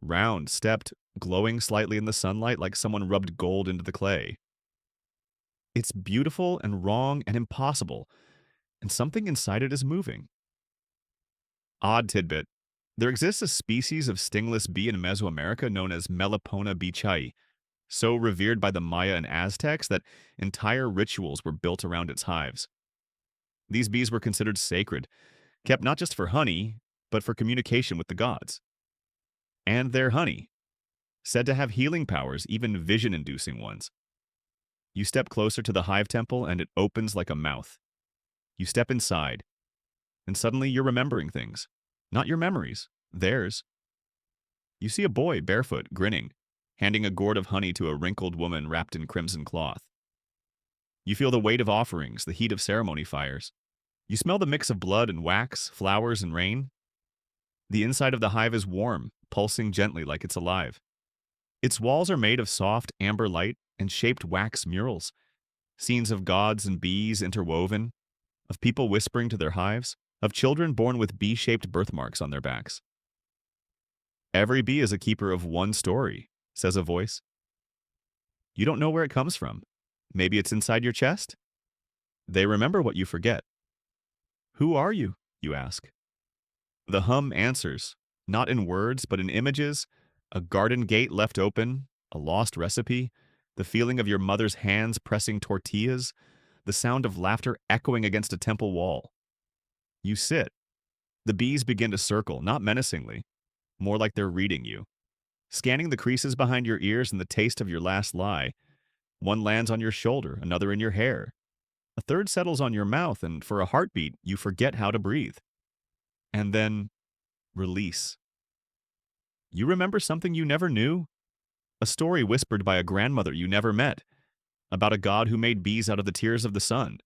Round, stepped, glowing slightly in the sunlight like someone rubbed gold into the clay. It's beautiful and wrong and impossible, and something inside it is moving. Odd tidbit. There exists a species of stingless bee in Mesoamerica known as Melipona beechai, so revered by the Maya and Aztecs that entire rituals were built around its hives. These bees were considered sacred, kept not just for honey, but for communication with the gods. And their honey, said to have healing powers, even vision-inducing ones. You step closer to the hive temple and it opens like a mouth. You step inside, and suddenly you're remembering things. Not your memories, theirs. You see a boy barefoot, grinning, handing a gourd of honey to a wrinkled woman wrapped in crimson cloth. You feel the weight of offerings, the heat of ceremony fires. You smell the mix of blood and wax, flowers and rain. The inside of the hive is warm, pulsing gently like it's alive. Its walls are made of soft amber light and shaped wax murals, scenes of gods and bees interwoven, of people whispering to their hives, of children born with bee-shaped birthmarks on their backs. Every bee is a keeper of one story, says a voice. You don't know where it comes from. Maybe it's inside your chest? They remember what you forget. Who are you? You ask. The hum answers, not in words, but in images, a garden gate left open, a lost recipe, the feeling of your mother's hands pressing tortillas, the sound of laughter echoing against a temple wall. You sit. The bees begin to circle, not menacingly, more like they're reading you, scanning the creases behind your ears and the taste of your last lie. One lands on your shoulder, another in your hair. A third settles on your mouth, and for a heartbeat, you forget how to breathe. And then, release. You remember something you never knew? A story whispered by a grandmother you never met, about a god who made bees out of the tears of the sun.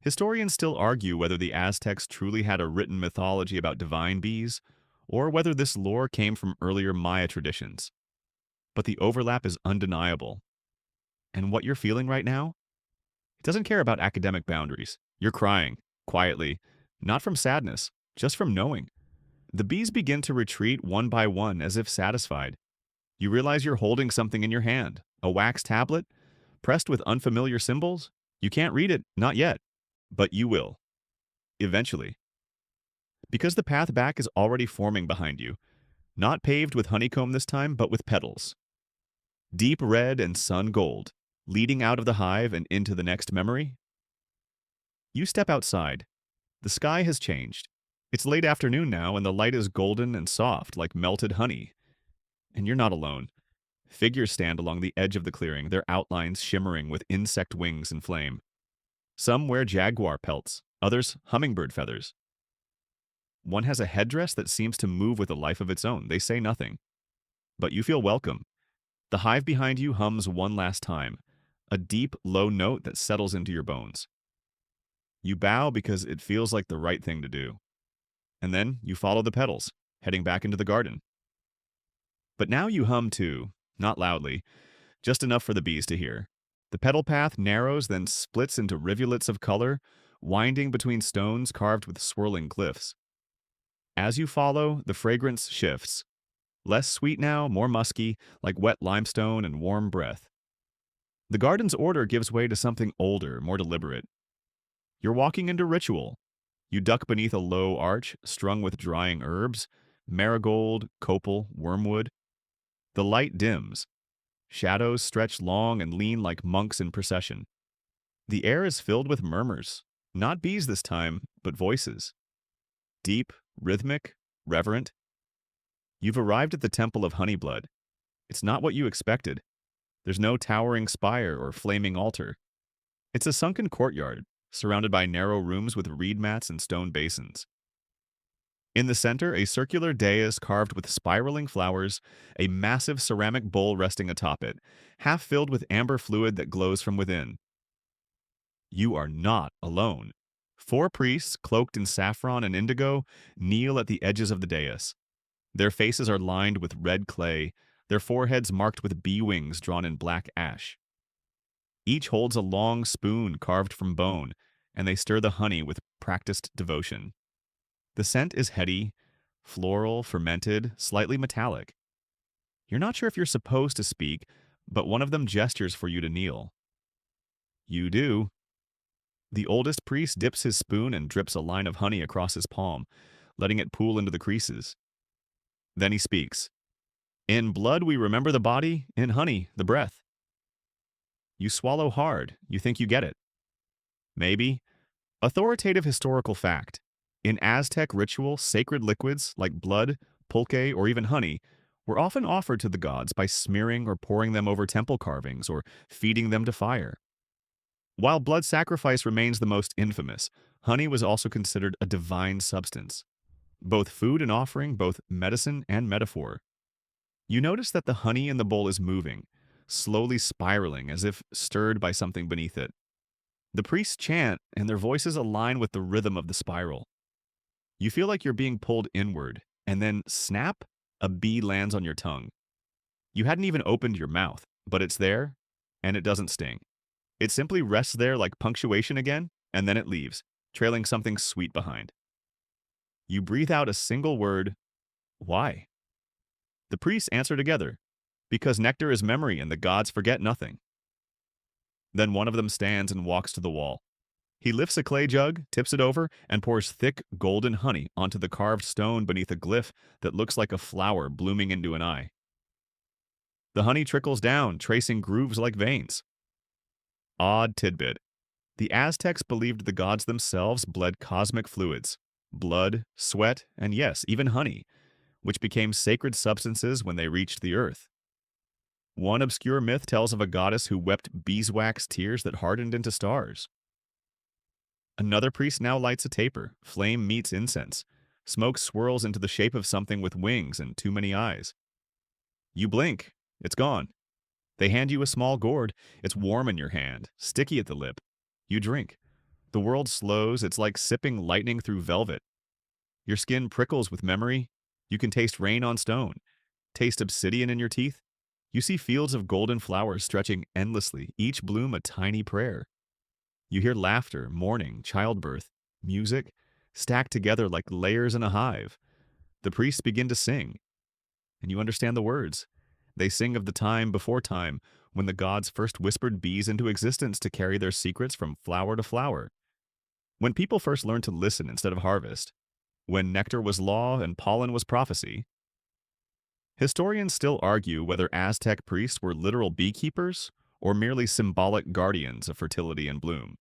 Historians still argue whether the Aztecs truly had a written mythology about divine bees, or whether this lore came from earlier Maya traditions. But the overlap is undeniable. And what you're feeling right now? It doesn't care about academic boundaries. You're crying, quietly, not from sadness, just from knowing. The bees begin to retreat one by one as if satisfied. You realize you're holding something in your hand, a wax tablet, pressed with unfamiliar symbols. You can't read it, not yet, but you will. Eventually. Because the path back is already forming behind you, not paved with honeycomb this time, but with petals. Deep red and sun gold, leading out of the hive and into the next memory. You step outside. The sky has changed. It's late afternoon now, and the light is golden and soft, like melted honey. And you're not alone. Figures stand along the edge of the clearing, their outlines shimmering with insect wings and flame. Some wear jaguar pelts, others hummingbird feathers. One has a headdress that seems to move with a life of its own. They say nothing. But you feel welcome. The hive behind you hums one last time, a deep, low note that settles into your bones. You bow because it feels like the right thing to do. And then you follow the petals, heading back into the garden. But now you hum too, not loudly, just enough for the bees to hear. The petal path narrows, then splits into rivulets of color, winding between stones carved with swirling glyphs. As you follow, the fragrance shifts. Less sweet now, more musky, like wet limestone and warm breath. The garden's order gives way to something older, more deliberate. You're walking into ritual. You duck beneath a low arch strung with drying herbs, marigold, copal, wormwood. The light dims. Shadows stretch long and lean like monks in procession. The air is filled with murmurs. Not bees this time, but voices. Deep, rhythmic, reverent. You've arrived at the Temple of Honeyblood. It's not what you expected. There's no towering spire or flaming altar. It's a sunken courtyard, surrounded by narrow rooms with reed mats and stone basins. In the center, a circular dais carved with spiraling flowers, a massive ceramic bowl resting atop it, half filled with amber fluid that glows from within. You are not alone. 4 priests, cloaked in saffron and indigo, kneel at the edges of the dais. Their faces are lined with red clay, their foreheads marked with bee wings drawn in black ash. Each holds a long spoon carved from bone, and they stir the honey with practiced devotion. The scent is heady, floral, fermented, slightly metallic. You're not sure if you're supposed to speak, but one of them gestures for you to kneel. You do. The oldest priest dips his spoon and drips a line of honey across his palm, letting it pool into the creases. Then he speaks. In blood we remember the body, in honey, the breath. You swallow hard. You think you get it. Maybe. Authoritative historical fact. In Aztec ritual, sacred liquids like blood, pulque, or even honey were often offered to the gods by smearing or pouring them over temple carvings or feeding them to fire. While blood sacrifice remains the most infamous, honey was also considered a divine substance. Both food and offering, both medicine and metaphor. You notice that the honey in the bowl is moving, slowly spiraling as if stirred by something beneath it. The priests chant, and their voices align with the rhythm of the spiral. You feel like you're being pulled inward, and then snap, a bee lands on your tongue. You hadn't even opened your mouth, but it's there, and it doesn't sting. It simply rests there like punctuation again, and then it leaves, trailing something sweet behind. You breathe out a single word, why? The priests answer together, because nectar is memory and the gods forget nothing. Then one of them stands and walks to the wall. He lifts a clay jug, tips it over, and pours thick, golden honey onto the carved stone beneath a glyph that looks like a flower blooming into an eye. The honey trickles down, tracing grooves like veins. Odd tidbit. The Aztecs believed the gods themselves bled cosmic fluids, blood, sweat, and yes, even honey, which became sacred substances when they reached the earth. One obscure myth tells of a goddess who wept beeswax tears that hardened into stars. Another priest now lights a taper. Flame meets incense. Smoke swirls into the shape of something with wings and too many eyes. You blink. It's gone. They hand you a small gourd. It's warm in your hand, sticky at the lip. You drink. The world slows. It's like sipping lightning through velvet. Your skin prickles with memory. You can taste rain on stone. Taste obsidian in your teeth. You see fields of golden flowers stretching endlessly, each bloom a tiny prayer. You hear laughter, mourning, childbirth, music, stacked together like layers in a hive. The priests begin to sing, and you understand the words. They sing of the time before time, when the gods first whispered bees into existence to carry their secrets from flower to flower. When people first learned to listen instead of harvest. When nectar was law and pollen was prophecy. Historians still argue whether Aztec priests were literal beekeepers or merely symbolic guardians of fertility and bloom.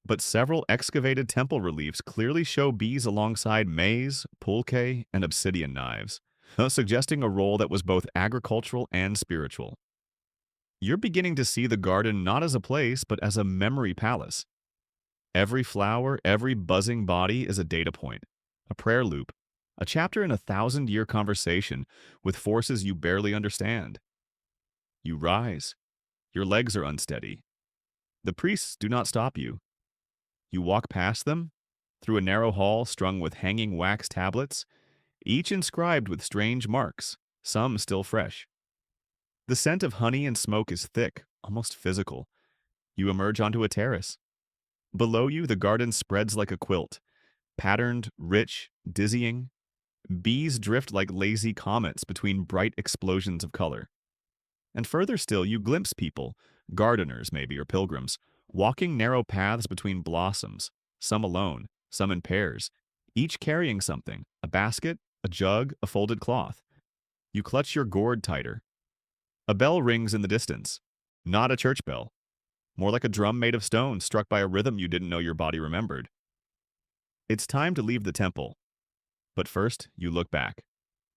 But several excavated temple reliefs clearly show bees alongside maize, pulque, and obsidian knives, suggesting a role that was both agricultural and spiritual. You're beginning to see the garden not as a place, but as a memory palace. Every flower, every buzzing body is a data point, a prayer loop, a chapter in a 1,000-year conversation with forces you barely understand. You rise. Your legs are unsteady. The priests do not stop you. You walk past them, through a narrow hall strung with hanging wax tablets, each inscribed with strange marks, some still fresh. The scent of honey and smoke is thick, almost physical. You emerge onto a terrace. Below you, the garden spreads like a quilt, patterned, rich, dizzying. Bees drift like lazy comets between bright explosions of color. And further still, you glimpse people, gardeners maybe, or pilgrims, walking narrow paths between blossoms, some alone, some in pairs, each carrying something, a basket, a jug, a folded cloth. You clutch your gourd tighter. A bell rings in the distance. Not a church bell. More like a drum made of stone struck by a rhythm you didn't know your body remembered. It's time to leave the temple. But first, you look back.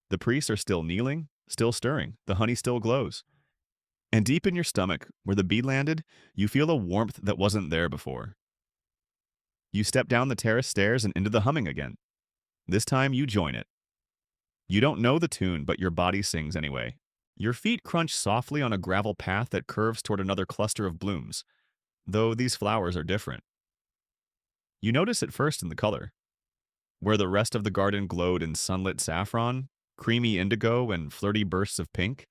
The priests are still kneeling, still stirring, the honey still glows. And deep in your stomach, where the bee landed, you feel a warmth that wasn't there before. You step down the terrace stairs and into the humming again. This time, you join it. You don't know the tune, but your body sings anyway. Your feet crunch softly on a gravel path that curves toward another cluster of blooms, though these flowers are different. You notice it first in the color. Where the rest of the garden glowed in sunlit saffron, creamy indigo, and flirty bursts of pink,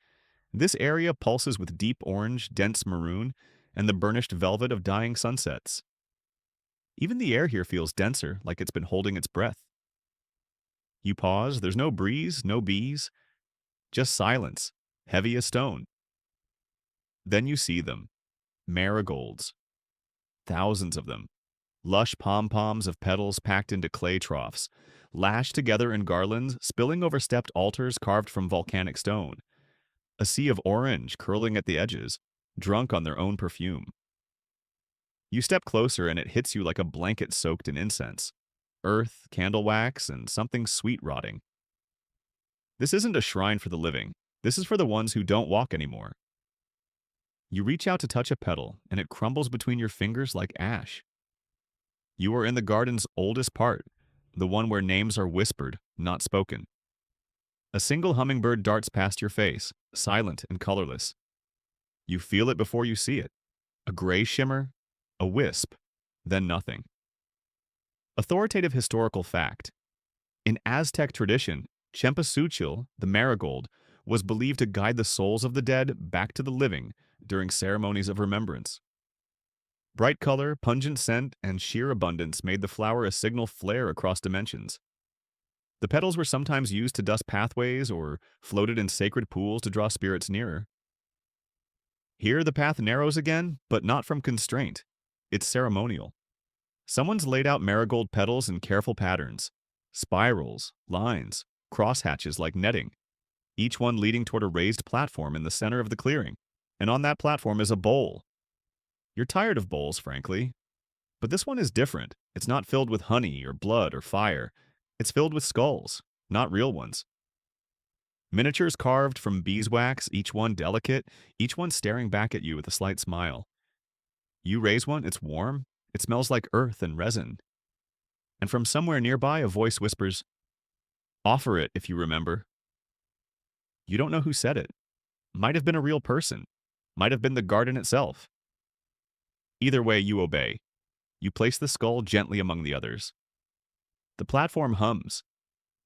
this area pulses with deep orange, dense maroon, and the burnished velvet of dying sunsets. Even the air here feels denser, like it's been holding its breath. You pause, there's no breeze, no bees, just silence, heavy as stone. Then you see them, marigolds. Thousands of them. Lush pom-poms of petals packed into clay troughs, lashed together in garlands, spilling over stepped altars carved from volcanic stone. A sea of orange curling at the edges, drunk on their own perfume. You step closer and it hits you like a blanket soaked in incense. Earth, candle wax, and something sweet rotting. This isn't a shrine for the living. This is for the ones who don't walk anymore. You reach out to touch a petal, and it crumbles between your fingers like ash. You are in the garden's oldest part, the one where names are whispered, not spoken. A single hummingbird darts past your face, silent and colorless. You feel it before you see it. A gray shimmer, a wisp, then nothing. Authoritative historical fact. In Aztec tradition, Cempasúchil, the marigold, was believed to guide the souls of the dead back to the living during ceremonies of remembrance. Bright color, pungent scent, and sheer abundance made the flower a signal flare across dimensions. The petals were sometimes used to dust pathways or floated in sacred pools to draw spirits nearer. Here the path narrows again, but not from constraint. It's ceremonial. Someone's laid out marigold petals in careful patterns, spirals, lines, crosshatches like netting, each one leading toward a raised platform in the center of the clearing. And on that platform is a bowl. You're tired of bowls, frankly, but this one is different. It's not filled with honey or blood or fire. It's filled with skulls, not real ones. Miniatures carved from beeswax, each one delicate, each one staring back at you with a slight smile. You raise one, it's warm, it smells like earth and resin. And from somewhere nearby, a voice whispers, "Offer it if you remember." You don't know who said it. Might have been a real person. Might have been the garden itself. Either way, you obey. You place the skull gently among the others. The platform hums,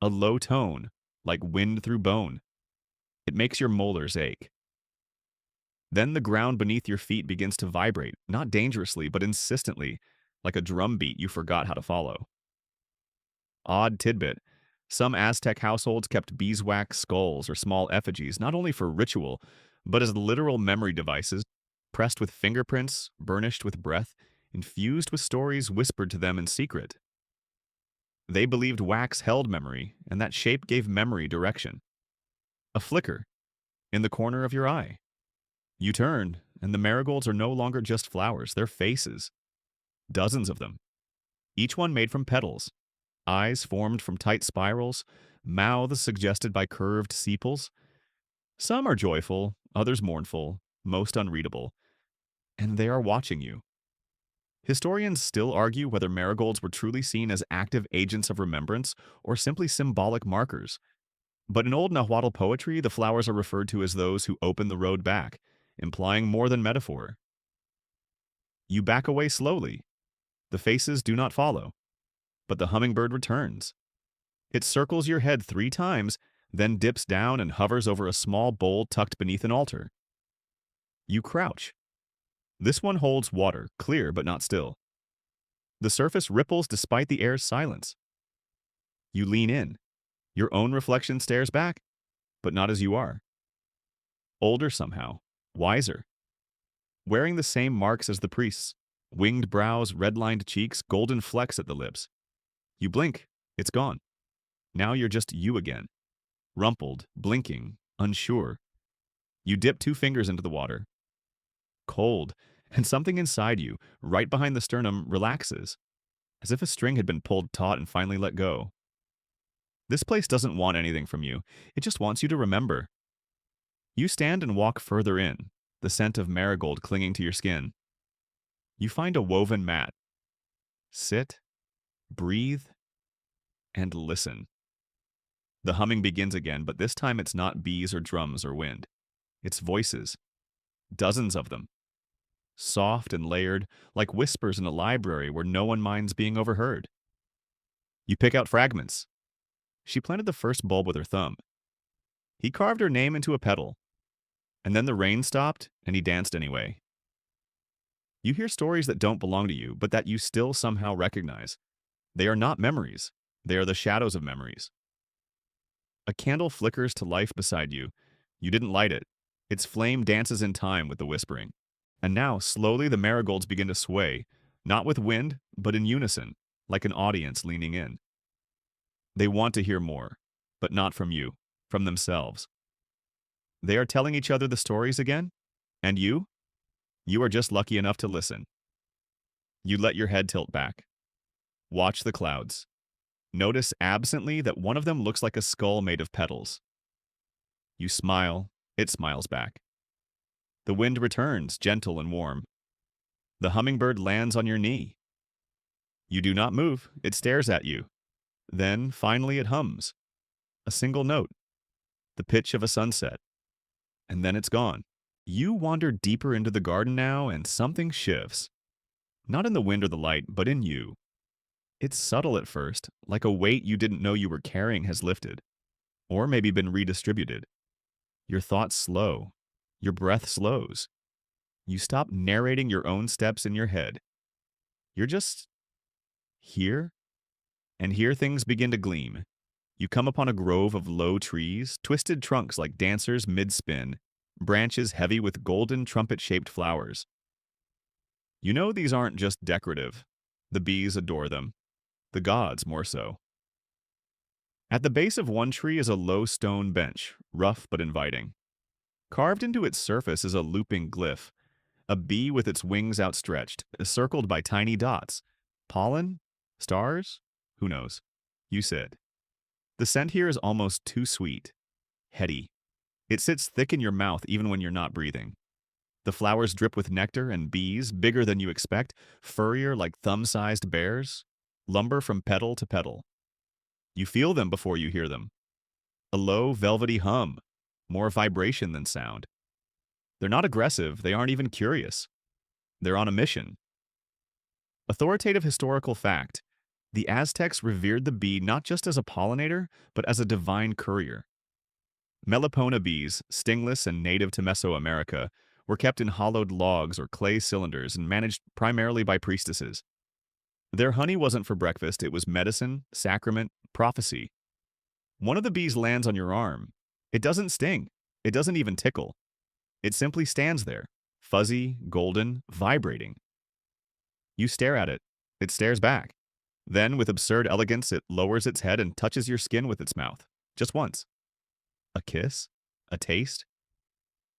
a low tone, like wind through bone. It makes your molars ache. Then the ground beneath your feet begins to vibrate, not dangerously, but insistently, like a drum beat you forgot how to follow. Odd tidbit. Some Aztec households kept beeswax skulls or small effigies, not only for ritual, but as literal memory devices, pressed with fingerprints, burnished with breath, infused with stories whispered to them in secret. They believed wax held memory, and that shape gave memory direction. A flicker in the corner of your eye. You turn, and the marigolds are no longer just flowers, they're faces. Dozens of them. Each one made from petals. Eyes formed from tight spirals, mouths suggested by curved sepals. Some are joyful, others mournful, most unreadable. And they are watching you. Historians still argue whether marigolds were truly seen as active agents of remembrance or simply symbolic markers. But in old Nahuatl poetry, the flowers are referred to as those who open the road back, implying more than metaphor. You back away slowly. The faces do not follow. But the hummingbird returns. It circles your head 3 times, then dips down and hovers over a small bowl tucked beneath an altar. You crouch. This one holds water, clear but not still. The surface ripples despite the air's silence. You lean in. Your own reflection stares back, but not as you are. Older somehow, wiser. Wearing the same marks as the priests, winged brows, red-lined cheeks, golden flecks at the lips. You blink, it's gone. Now you're just you again. Rumpled, blinking, unsure. You dip 2 fingers into the water. Cold, and something inside you, right behind the sternum, relaxes, as if a string had been pulled taut and finally let go. This place doesn't want anything from you. It just wants you to remember. You stand and walk further in, the scent of marigold clinging to your skin. You find a woven mat. Sit, breathe, and listen. The humming begins again, but this time it's not bees or drums or wind. It's voices. Dozens of them. Soft and layered, like whispers in a library where no one minds being overheard. You pick out fragments. She planted the first bulb with her thumb. He carved her name into a petal. And then the rain stopped, and he danced anyway. You hear stories that don't belong to you, but that you still somehow recognize. They are not memories. They are the shadows of memories. A candle flickers to life beside you. You didn't light it. Its flame dances in time with the whispering. And now, slowly, the marigolds begin to sway, not with wind, but in unison, like an audience leaning in. They want to hear more, but not from you, from themselves. They are telling each other the stories again, and you? You are just lucky enough to listen. You let your head tilt back. Watch the clouds. Notice absently that one of them looks like a skull made of petals. You smile, it smiles back. The wind returns, gentle and warm. The hummingbird lands on your knee. You do not move, it stares at you. Then, finally, it hums. A single note. The pitch of a sunset. And then it's gone. You wander deeper into the garden now, and something shifts. Not in the wind or the light, but in you. It's subtle at first, like a weight you didn't know you were carrying has lifted. Or maybe been redistributed. Your thoughts slow. Your breath slows. You stop narrating your own steps in your head. You're just here, and here things begin to gleam. You come upon a grove of low trees, twisted trunks like dancers mid-spin, branches heavy with golden trumpet-shaped flowers. You know these aren't just decorative. The bees adore them. The gods more so. At the base of one tree is a low stone bench, rough but inviting. Carved into its surface is a looping glyph, a bee with its wings outstretched, circled by tiny dots. Pollen? Stars? Who knows? You sit. The scent here is almost too sweet. Heady. It sits thick in your mouth even when you're not breathing. The flowers drip with nectar, and bees, bigger than you expect, furrier like thumb-sized bears, lumber from petal to petal. You feel them before you hear them. A low, velvety hum, more vibration than sound. They're not aggressive, they aren't even curious. They're on a mission. Authoritative historical fact: the Aztecs revered the bee not just as a pollinator, but as a divine courier. Melipona bees, stingless and native to Mesoamerica, were kept in hollowed logs or clay cylinders and managed primarily by priestesses. Their honey wasn't for breakfast, it was medicine, sacrament, prophecy. One of the bees lands on your arm. It doesn't sting. It doesn't even tickle. It simply stands there, fuzzy, golden, vibrating. You stare at it. It stares back. Then, with absurd elegance, it lowers its head and touches your skin with its mouth. Just once. A kiss? A taste?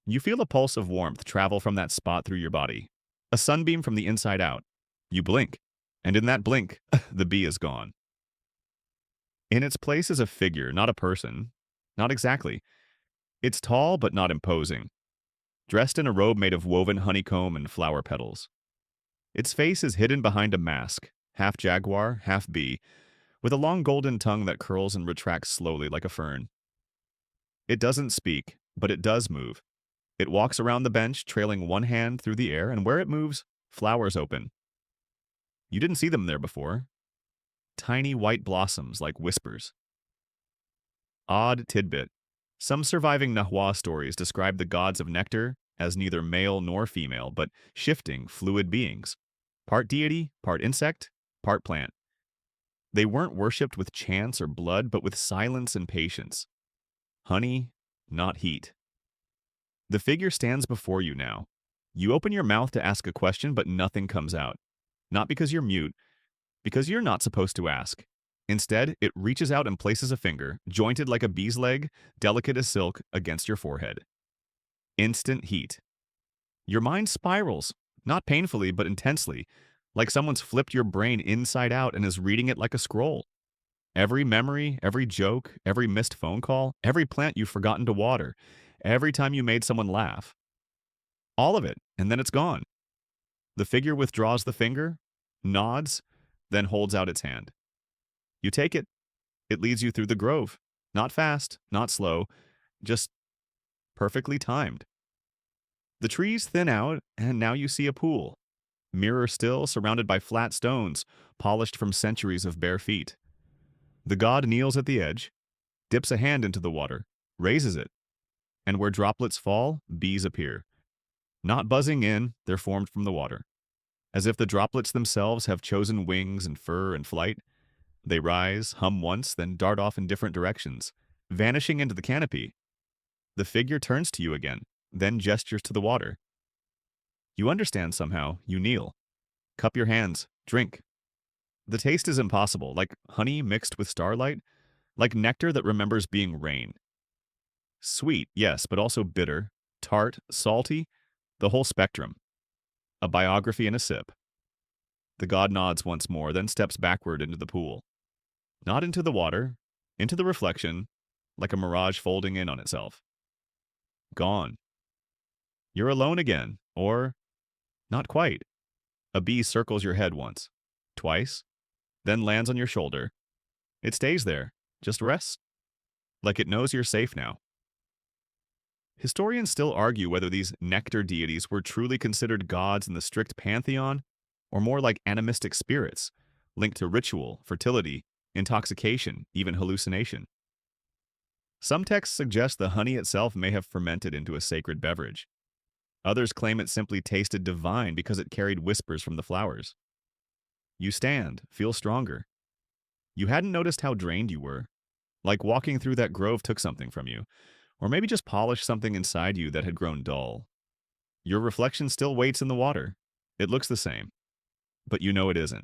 You feel a pulse of warmth travel from that spot through your body. A sunbeam from the inside out. You blink. And in that blink, the bee is gone. In its place is a figure, not a person. Not exactly. It's tall but not imposing, dressed in a robe made of woven honeycomb and flower petals. Its face is hidden behind a mask, half jaguar, half bee, with a long golden tongue that curls and retracts slowly like a fern. It doesn't speak, but it does move. It walks around the bench, trailing one hand through the air, and where it moves, flowers open. You didn't see them there before. Tiny white blossoms like whispers. Odd tidbit. Some surviving Nahua stories describe the gods of nectar as neither male nor female, but shifting, fluid beings. Part deity, part insect, part plant. They weren't worshipped with chants or blood, but with silence and patience. Honey, not heat. The figure stands before you now. You open your mouth to ask a question, but nothing comes out. Not because you're mute, because you're not supposed to ask. Instead, it reaches out and places a finger, jointed like a bee's leg, delicate as silk, against your forehead. Instant heat. Your mind spirals, not painfully, but intensely, like someone's flipped your brain inside out and is reading it like a scroll. Every memory, every joke, every missed phone call, every plant you've forgotten to water, every time you made someone laugh. All of it, and then it's gone. The figure withdraws the finger, nods, then holds out its hand. You take it. It leads you through the grove. Not fast, not slow, just perfectly timed. The trees thin out, and now you see a pool. Mirror still, surrounded by flat stones, polished from centuries of bare feet. The god kneels at the edge, dips a hand into the water, raises it, and where droplets fall, bees appear. Not buzzing in, they're formed from the water. As if the droplets themselves have chosen wings and fur and flight, they rise, hum once, then dart off in different directions, vanishing into the canopy. The figure turns to you again, then gestures to the water. You understand somehow, you kneel. Cup your hands, drink. The taste is impossible, like honey mixed with starlight, like nectar that remembers being rain. Sweet, yes, but also bitter, tart, salty, the whole spectrum. A biography in a sip. The god nods once more, then steps backward into the pool. Not into the water, into the reflection, like a mirage folding in on itself. Gone. You're alone again, or not quite. A bee circles your head once, twice, then lands on your shoulder. It stays there, just rests, like it knows you're safe now. Historians still argue whether these nectar deities were truly considered gods in the strict pantheon, or more like animistic spirits, linked to ritual, fertility, intoxication, even hallucination. Some texts suggest the honey itself may have fermented into a sacred beverage. Others claim it simply tasted divine because it carried whispers from the flowers. You stand, feel stronger. You hadn't noticed how drained you were, like walking through that grove took something from you, or maybe just polished something inside you that had grown dull. Your reflection still waits in the water. It looks the same, but you know it isn't.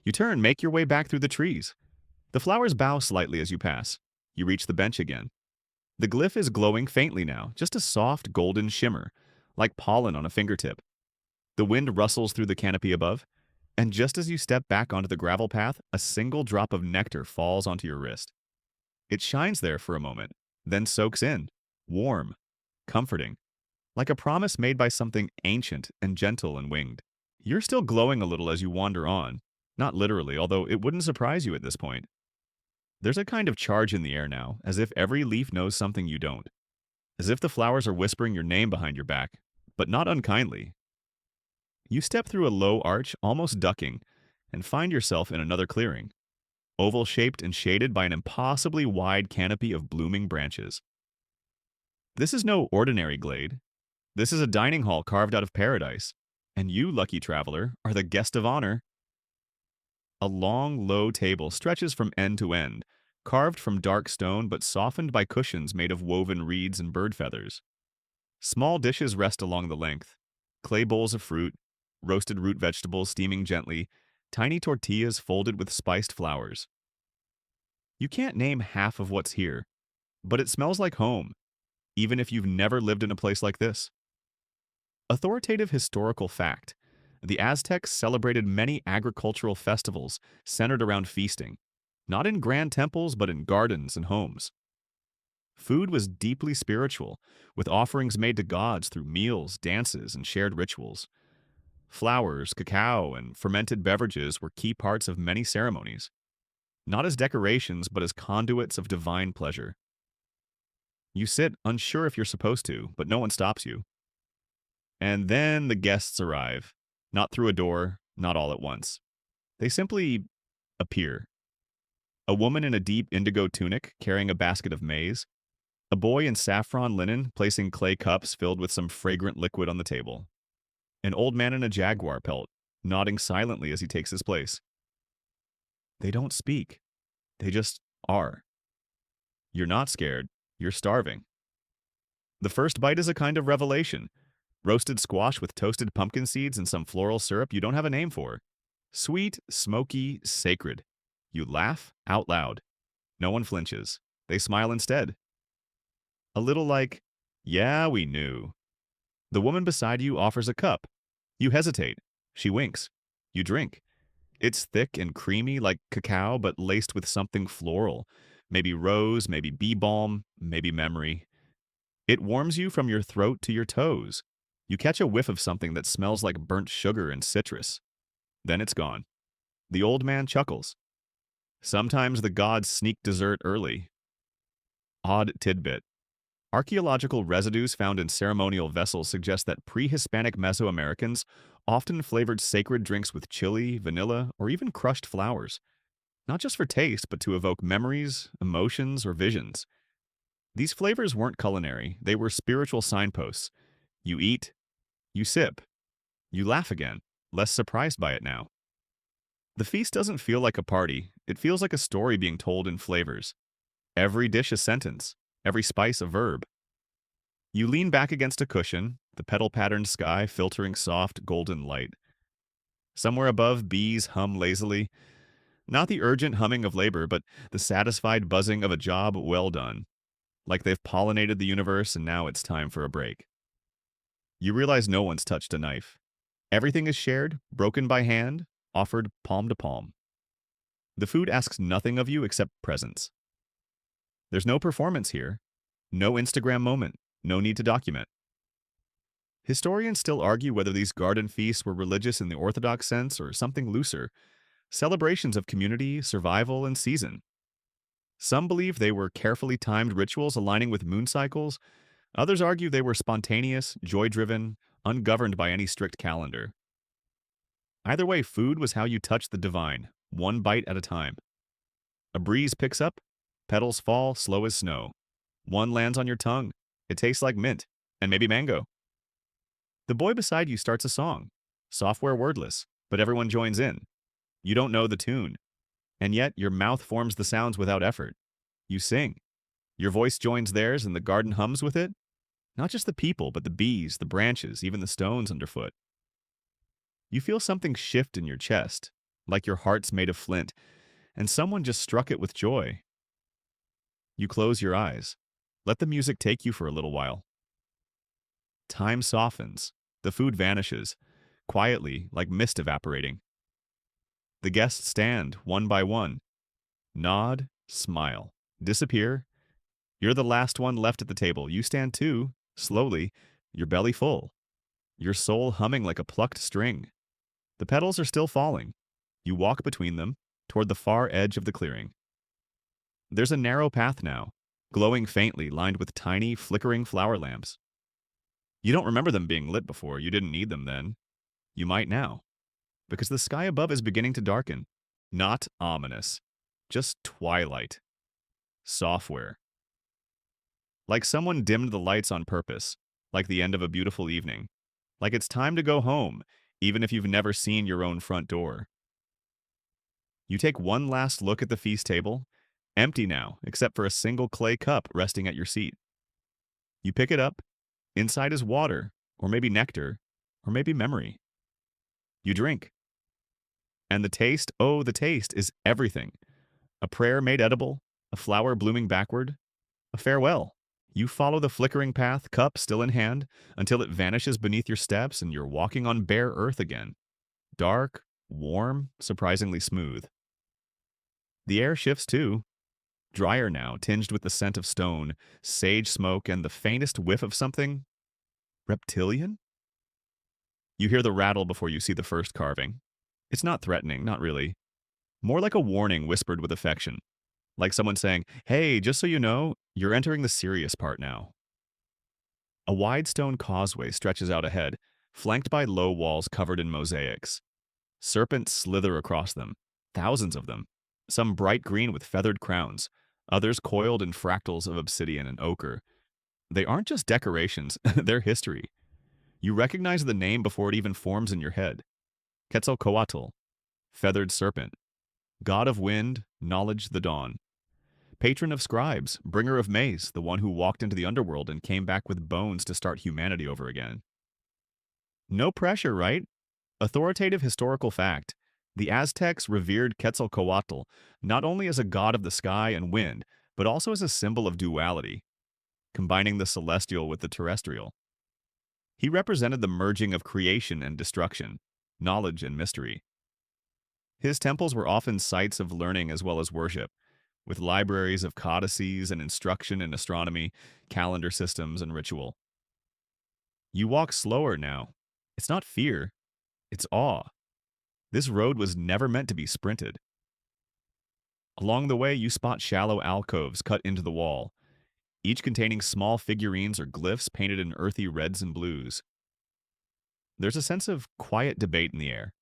You turn, make your way back through the trees. The flowers bow slightly as you pass. You reach the bench again. The glyph is glowing faintly now, just a soft golden shimmer, like pollen on a fingertip. The wind rustles through the canopy above, and just as you step back onto the gravel path, a single drop of nectar falls onto your wrist. It shines there for a moment, then soaks in, warm, comforting, like a promise made by something ancient and gentle and winged. You're still glowing a little as you wander on, not literally, although it wouldn't surprise you at this point. There's a kind of charge in the air now, as if every leaf knows something you don't. As if the flowers are whispering your name behind your back, but not unkindly. You step through a low arch, almost ducking, and find yourself in another clearing, oval-shaped and shaded by an impossibly wide canopy of blooming branches. This is no ordinary glade. This is a dining hall carved out of paradise, and you, lucky traveler, are the guest of honor. A long, low table stretches from end to end, carved from dark stone but softened by cushions made of woven reeds and bird feathers. Small dishes rest along the length, clay bowls of fruit, roasted root vegetables steaming gently, tiny tortillas folded with spiced flowers. You can't name half of what's here, but it smells like home, even if you've never lived in a place like this. Authoritative historical fact: the Aztecs celebrated many agricultural festivals centered around feasting, not in grand temples but in gardens and homes. Food was deeply spiritual, with offerings made to gods through meals, dances, and shared rituals. Flowers, cacao, and fermented beverages were key parts of many ceremonies, not as decorations but as conduits of divine pleasure. You sit, unsure if you're supposed to, but no one stops you. And then the guests arrive, not through a door, not all at once. They simply appear. A woman in a deep indigo tunic carrying a basket of maize, a boy in saffron linen placing clay cups filled with some fragrant liquid on the table, an old man in a jaguar pelt, nodding silently as he takes his place. They don't speak. They just are. You're not scared. You're starving. The first bite is a kind of revelation. Roasted squash with toasted pumpkin seeds and some floral syrup you don't have a name for. Sweet, smoky, sacred. You laugh out loud. No one flinches. They smile instead. A little like, yeah, we knew. The woman beside you offers a cup. You hesitate. She winks. You drink. It's thick and creamy like cacao, but laced with something floral. Maybe rose, maybe bee balm, maybe memory. It warms you from your throat to your toes. You catch a whiff of something that smells like burnt sugar and citrus. Then it's gone. The old man chuckles. Sometimes the gods sneak dessert early. Odd tidbit. Archaeological residues found in ceremonial vessels suggest that pre-Hispanic Mesoamericans often flavored sacred drinks with chili, vanilla, or even crushed flowers. Not just for taste, but to evoke memories, emotions, or visions. These flavors weren't culinary, they were spiritual signposts. You eat, you sip, you laugh again, less surprised by it now. The feast doesn't feel like a party, it feels like a story being told in flavors. Every dish a sentence, every spice a verb. You lean back against a cushion, the petal-patterned sky filtering soft, golden light. Somewhere above, bees hum lazily. Not the urgent humming of labor, but the satisfied buzzing of a job well done. Like they've pollinated the universe and now it's time for a break. You realize no one's touched a knife. Everything is shared, broken by hand, offered palm to palm. The food asks nothing of you except presence. There's no performance here, no Instagram moment, no need to document. Historians still argue whether these garden feasts were religious in the orthodox sense or something looser, celebrations of community, survival, and season. Some believe they were carefully timed rituals aligning with moon cycles. Others argue they were spontaneous, joy-driven, ungoverned by any strict calendar. Either way, food was how you touched the divine, one bite at a time. A breeze picks up, petals fall slow as snow. One lands on your tongue. It tastes like mint and maybe mango. The boy beside you starts a song. Software wordless, but everyone joins in. You don't know the tune, and yet your mouth forms the sounds without effort. You sing. Your voice joins theirs and the garden hums with it. Not just the people, but the bees, the branches, even the stones underfoot. You feel something shift in your chest, like your heart's made of flint, and someone just struck it with joy. You close your eyes. Let the music take you for a little while. Time softens. The food vanishes, quietly, like mist evaporating. The guests stand, one by one. Nod, smile, disappear. You're the last one left at the table. You stand too, slowly, your belly full, your soul humming like a plucked string. The petals are still falling. You walk between them, toward the far edge of the clearing. There's a narrow path now, glowing faintly, lined with tiny, flickering flower lamps. You don't remember them being lit before. You didn't need them then. You might now, because the sky above is beginning to darken. Not ominous, just twilight. Software. Like someone dimmed the lights on purpose, like the end of a beautiful evening. Like it's time to go home, even if you've never seen your own front door. You take one last look at the feast table, empty now, except for a single clay cup resting at your seat. You pick it up. Inside is water, or maybe nectar, or maybe memory. You drink. And the taste, oh, the taste is everything. A prayer made edible, a flower blooming backward, a farewell. You follow the flickering path, cup still in hand, until it vanishes beneath your steps and you're walking on bare earth again. Dark, warm, surprisingly smooth. The air shifts too. Drier now, tinged with the scent of stone, sage smoke, and the faintest whiff of something reptilian? You hear the rattle before you see the first carving. It's not threatening, not really. More like a warning whispered with affection. Like someone saying, hey, just so you know, you're entering the serious part now. A wide stone causeway stretches out ahead, flanked by low walls covered in mosaics. Serpents slither across them, thousands of them, some bright green with feathered crowns, others coiled in fractals of obsidian and ochre. They aren't just decorations, they're history. You recognize the name before it even forms in your head. Quetzalcoatl, feathered serpent, god of wind, knowledge the dawn. Patron of scribes, bringer of maize, the one who walked into the underworld and came back with bones to start humanity over again. No pressure, right? Authoritative historical fact. The Aztecs revered Quetzalcoatl not only as a god of the sky and wind, but also as a symbol of duality, combining the celestial with the terrestrial. He represented the merging of creation and destruction, knowledge and mystery. His temples were often sites of learning as well as worship, with libraries of codices and instruction in astronomy, calendar systems, and ritual. You walk slower now. It's not fear, it's awe. This road was never meant to be sprinted. Along the way, you spot shallow alcoves cut into the wall, each containing small figurines or glyphs painted in earthy reds and blues. There's a sense of quiet debate in the air.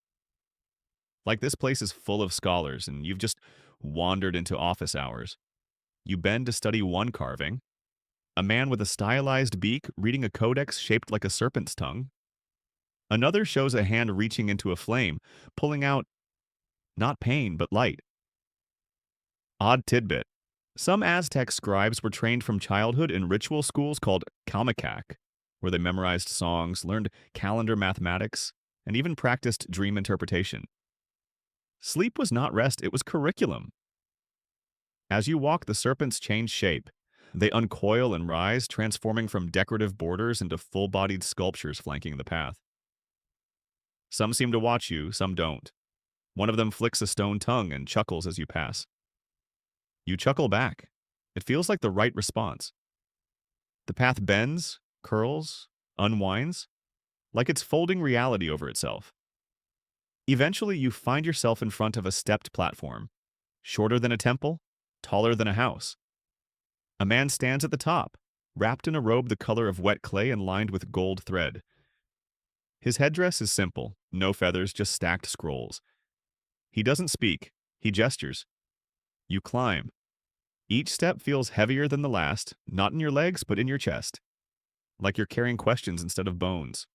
Like this place is full of scholars, and you've just wandered into office hours. You bend to study one carving, a man with a stylized beak reading a codex shaped like a serpent's tongue. Another shows a hand reaching into a flame, pulling out not pain, but light. Odd tidbit. Some Aztec scribes were trained from childhood in ritual schools called Kalmakak, where they memorized songs, learned calendar mathematics, and even practiced dream interpretation. Sleep was not rest, it was curriculum. As you walk, the serpents change shape. They uncoil and rise, transforming from decorative borders into full-bodied sculptures flanking the path. Some seem to watch you, some don't. One of them flicks a stone tongue and chuckles as you pass. You chuckle back. It feels like the right response. The path bends, curls, unwinds, like it's folding reality over itself. Eventually, you find yourself in front of a stepped platform, shorter than a temple, taller than a house. A man stands at the top, wrapped in a robe the color of wet clay and lined with gold thread. His headdress is simple, no feathers, just stacked scrolls. He doesn't speak, he gestures. You climb. Each step feels heavier than the last, not in your legs, but in your chest, like you're carrying questions instead of bones.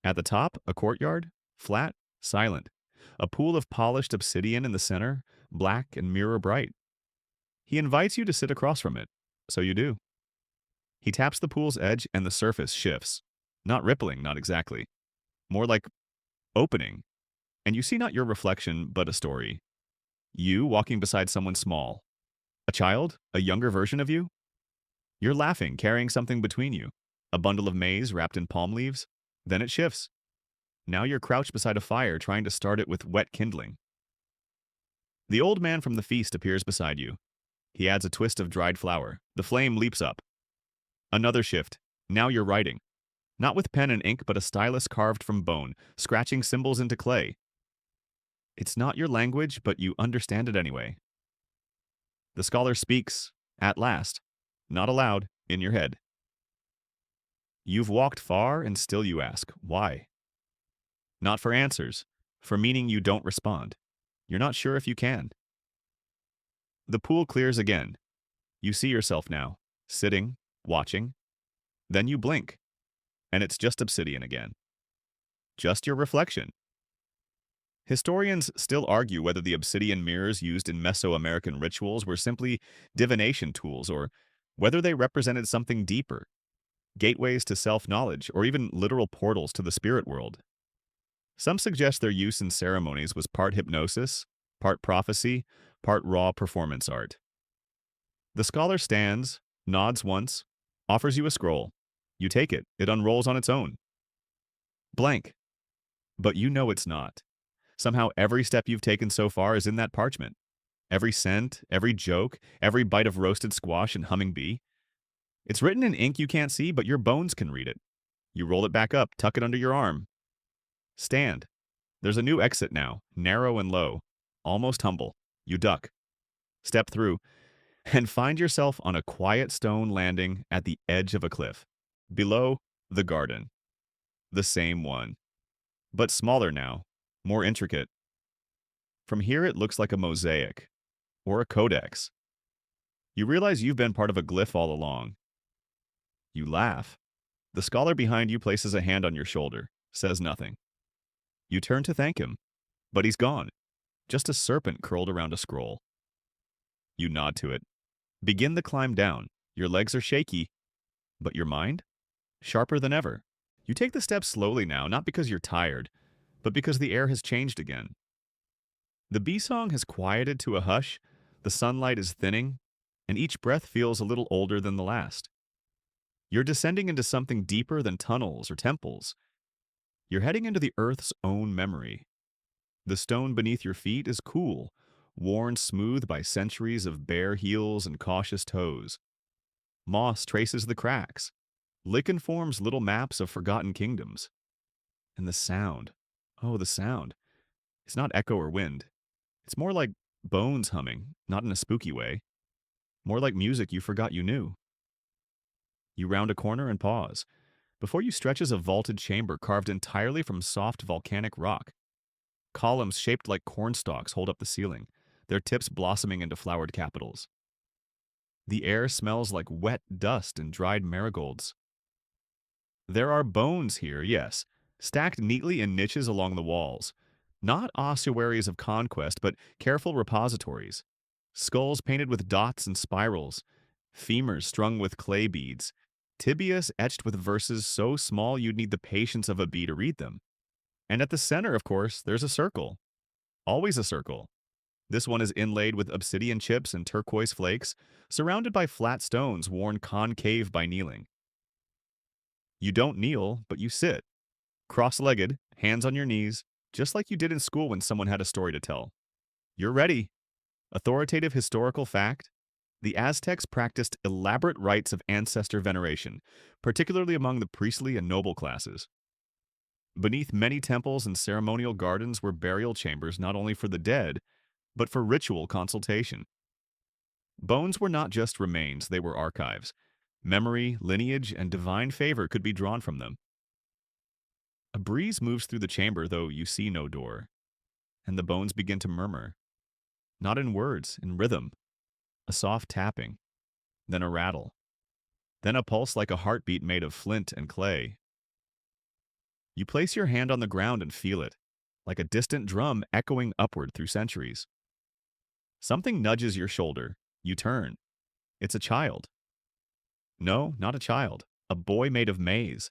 At the top, a courtyard, flat, silent. A pool of polished obsidian in the center, black and mirror bright. He invites you to sit across from it, so you do. He taps the pool's edge and the surface shifts. Not rippling, not exactly. More like opening. And you see not your reflection, but a story. You walking beside someone small. A child? A younger version of you? You're laughing, carrying something between you. A bundle of maize wrapped in palm leaves. Then it shifts. Now you're crouched beside a fire, trying to start it with wet kindling. The old man from the feast appears beside you. He adds a twist of dried flour. The flame leaps up. Another shift. Now you're writing. Not with pen and ink, but a stylus carved from bone, scratching symbols into clay. It's not your language, but you understand it anyway. The scholar speaks, at last, not aloud, in your head. You've walked far, and still you ask, why? Not for answers, for meaning you don't respond. You're not sure if you can. The pool clears again. You see yourself now, sitting, watching. Then you blink, and it's just obsidian again. Just your reflection. Historians still argue whether the obsidian mirrors used in Mesoamerican rituals were simply divination tools or whether they represented something deeper, gateways to self-knowledge or even literal portals to the spirit world. Some suggest their use in ceremonies was part hypnosis, part prophecy, part raw performance art. The scholar stands, nods once, offers you a scroll. You take it. It unrolls on its own. Blank. But you know it's not. Somehow every step you've taken so far is in that parchment. Every scent, every joke, every bite of roasted squash and humming bee. It's written in ink you can't see, but your bones can read it. You roll it back up, tuck it under your arm. Stand. There's a new exit now, narrow and low, almost humble. You duck. Step through, and find yourself on a quiet stone landing at the edge of a cliff. Below, the garden. The same one. But smaller now, more intricate. From here it looks like a mosaic, or a codex. You realize you've been part of a glyph all along. You laugh. The scholar behind you places a hand on your shoulder, says nothing. You turn to thank him, but he's gone. Just a serpent curled around a scroll. You nod to it. Begin the climb down. Your legs are shaky, but your mind? Sharper than ever. You take the steps slowly now, not because you're tired, but because the air has changed again. The bee song has quieted to a hush, the sunlight is thinning, and each breath feels a little older than the last. You're descending into something deeper than tunnels or temples. You're heading into the earth's own memory. The stone beneath your feet is cool, worn smooth by centuries of bare heels and cautious toes. Moss traces the cracks. Lichen forms little maps of forgotten kingdoms. And the sound. Oh, the sound. It's not echo or wind. It's more like bones humming, not in a spooky way. More like music you forgot you knew. You round a corner and pause. Before you stretches a vaulted chamber carved entirely from soft volcanic rock. Columns shaped like cornstalks hold up the ceiling, their tips blossoming into flowered capitals. The air smells like wet dust and dried marigolds. There are bones here, yes, stacked neatly in niches along the walls. Not ossuaries of conquest, but careful repositories. Skulls painted with dots and spirals. Femurs strung with clay beads. Tibias etched with verses so small you'd need the patience of a bee to read them. And at the center, of course, there's a circle. Always a circle. This one is inlaid with obsidian chips and turquoise flakes, surrounded by flat stones worn concave by kneeling. You don't kneel, but you sit. Cross-legged, hands on your knees, just like you did in school when someone had a story to tell. You're ready. Authoritative historical fact: the Aztecs practiced elaborate rites of ancestor veneration, particularly among the priestly and noble classes. Beneath many temples and ceremonial gardens were burial chambers not only for the dead, but for ritual consultation. Bones were not just remains, they were archives. Memory, lineage, and divine favor could be drawn from them. A breeze moves through the chamber, though you see no door, and the bones begin to murmur. Not in words, in rhythm. A soft tapping, then a rattle, then a pulse like a heartbeat made of flint and clay. You place your hand on the ground and feel it, like a distant drum echoing upward through centuries. Something nudges your shoulder. You turn. It's a child. No, not a child. A boy made of maize.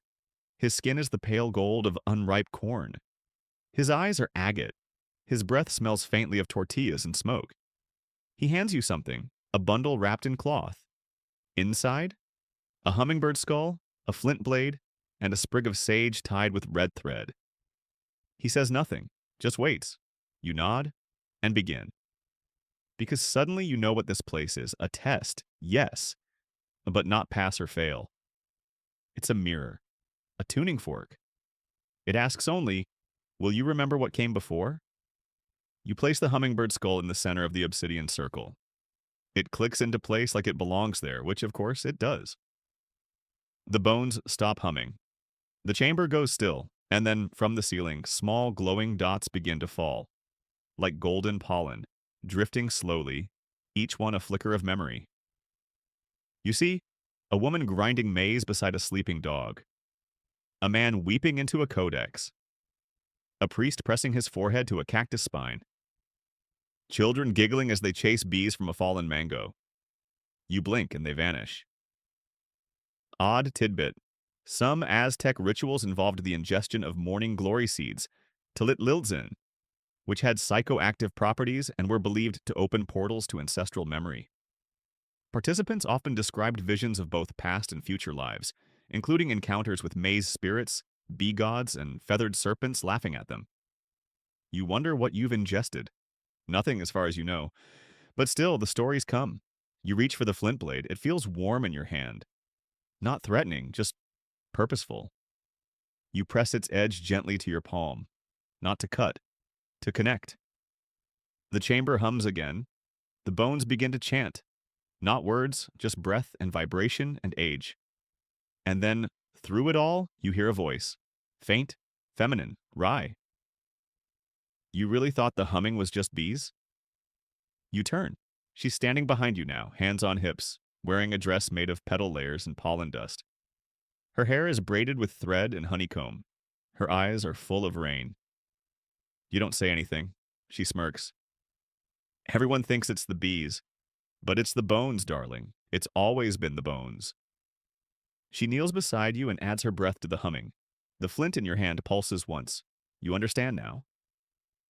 His skin is the pale gold of unripe corn. His eyes are agate. His breath smells faintly of tortillas and smoke. He hands you something, a bundle wrapped in cloth. Inside, a hummingbird skull, a flint blade, and a sprig of sage tied with red thread. He says nothing, just waits. You nod and begin. Because suddenly you know what this place is. A test, yes, but not pass or fail. It's a mirror, a tuning fork. It asks only, will you remember what came before? You place the hummingbird skull in the center of the obsidian circle. It clicks into place like it belongs there, which of course it does. The bones stop humming. The chamber goes still, and then from the ceiling, small glowing dots begin to fall, like golden pollen, drifting slowly, each one a flicker of memory. You see, a woman grinding maize beside a sleeping dog. A man weeping into a codex. A priest pressing his forehead to a cactus spine. Children giggling as they chase bees from a fallen mango. You blink and they vanish. Odd tidbit. Some Aztec rituals involved the ingestion of morning glory seeds, Tlitlilzin, which had psychoactive properties and were believed to open portals to ancestral memory. Participants often described visions of both past and future lives, including encounters with maize spirits, bee gods, and feathered serpents laughing at them. You wonder what you've ingested. Nothing as far as you know. But still, the stories come. You reach for the flint blade. It feels warm in your hand. Not threatening, just purposeful. You press its edge gently to your palm. Not to cut, to connect. The chamber hums again. The bones begin to chant. Not words, just breath and vibration and age. And then, through it all, you hear a voice. Faint, feminine, wry. You really thought the humming was just bees? You turn. She's standing behind you now, hands on hips, wearing a dress made of petal layers and pollen dust. Her hair is braided with thread and honeycomb. Her eyes are full of rain. You don't say anything. She smirks. Everyone thinks it's the bees, but it's the bones, darling. It's always been the bones. She kneels beside you and adds her breath to the humming. The flint in your hand pulses once. You understand now.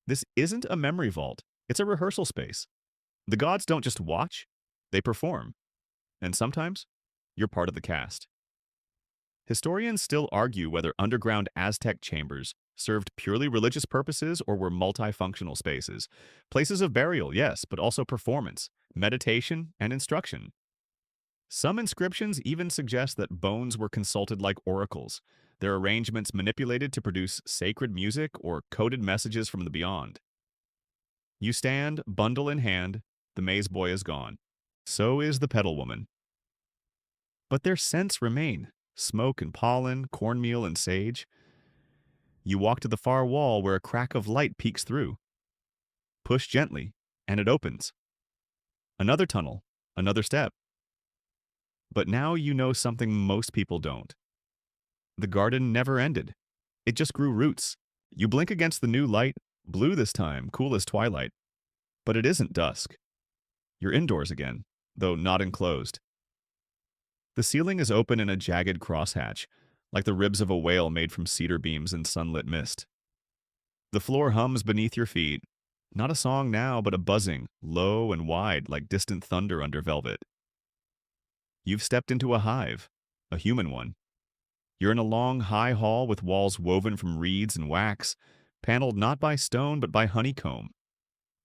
This isn't a memory vault. It's a rehearsal space. The gods don't just watch, they perform. And sometimes, you're part of the cast. Historians still argue whether underground Aztec chambers served purely religious purposes or were multifunctional spaces. Places of burial, yes, but also performance, meditation, and instruction. Some inscriptions even suggest that bones were consulted like oracles, their arrangements manipulated to produce sacred music or coded messages from the beyond. You stand, bundle in hand, the maize boy is gone. So is the petal woman. But their scents remain, smoke and pollen, cornmeal and sage. You walk to the far wall where a crack of light peeks through. Push gently, and it opens. Another tunnel, another step. But now you know something most people don't. The garden never ended. It just grew roots. You blink against the new light, blue this time, cool as twilight. But it isn't dusk. You're indoors again, though not enclosed. The ceiling is open in a jagged crosshatch, like the ribs of a whale made from cedar beams in sunlit mist. The floor hums beneath your feet. Not a song now, but a buzzing, low and wide like distant thunder under velvet. You've stepped into a hive, a human one. You're in a long, high hall with walls woven from reeds and wax, paneled not by stone but by honeycomb.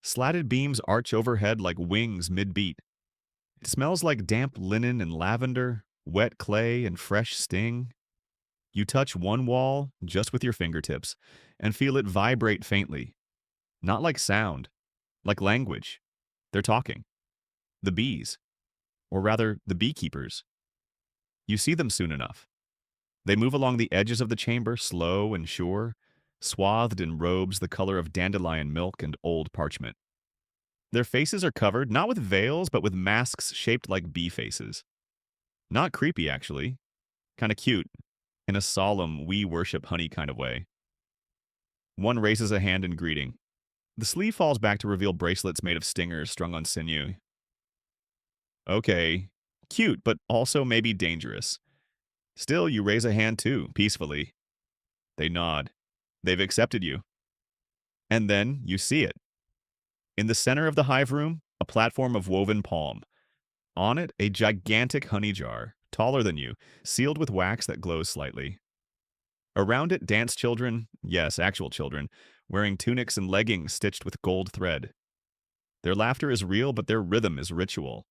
Slatted beams arch overhead like wings mid-beat. It smells like damp linen and lavender, wet clay and fresh sting. You touch one wall just with your fingertips and feel it vibrate faintly. Not like sound, like language. They're talking. The bees. Or rather, the beekeepers. You see them soon enough. They move along the edges of the chamber, slow and sure, swathed in robes the color of dandelion milk and old parchment. Their faces are covered not with veils, but with masks shaped like bee faces. Not creepy, actually. Kind of cute, in a solemn, we worship honey kind of way. One raises a hand in greeting. The sleeve falls back to reveal bracelets made of stingers strung on sinew. Okay, cute, but also maybe dangerous. Still, you raise a hand too, peacefully. They nod. They've accepted you. And then you see it. In the center of the hive room, a platform of woven palm. On it, a gigantic honey jar, taller than you, sealed with wax that glows slightly. Around it dance children, yes, actual children, wearing tunics and leggings stitched with gold thread. Their laughter is real, but their rhythm is ritual.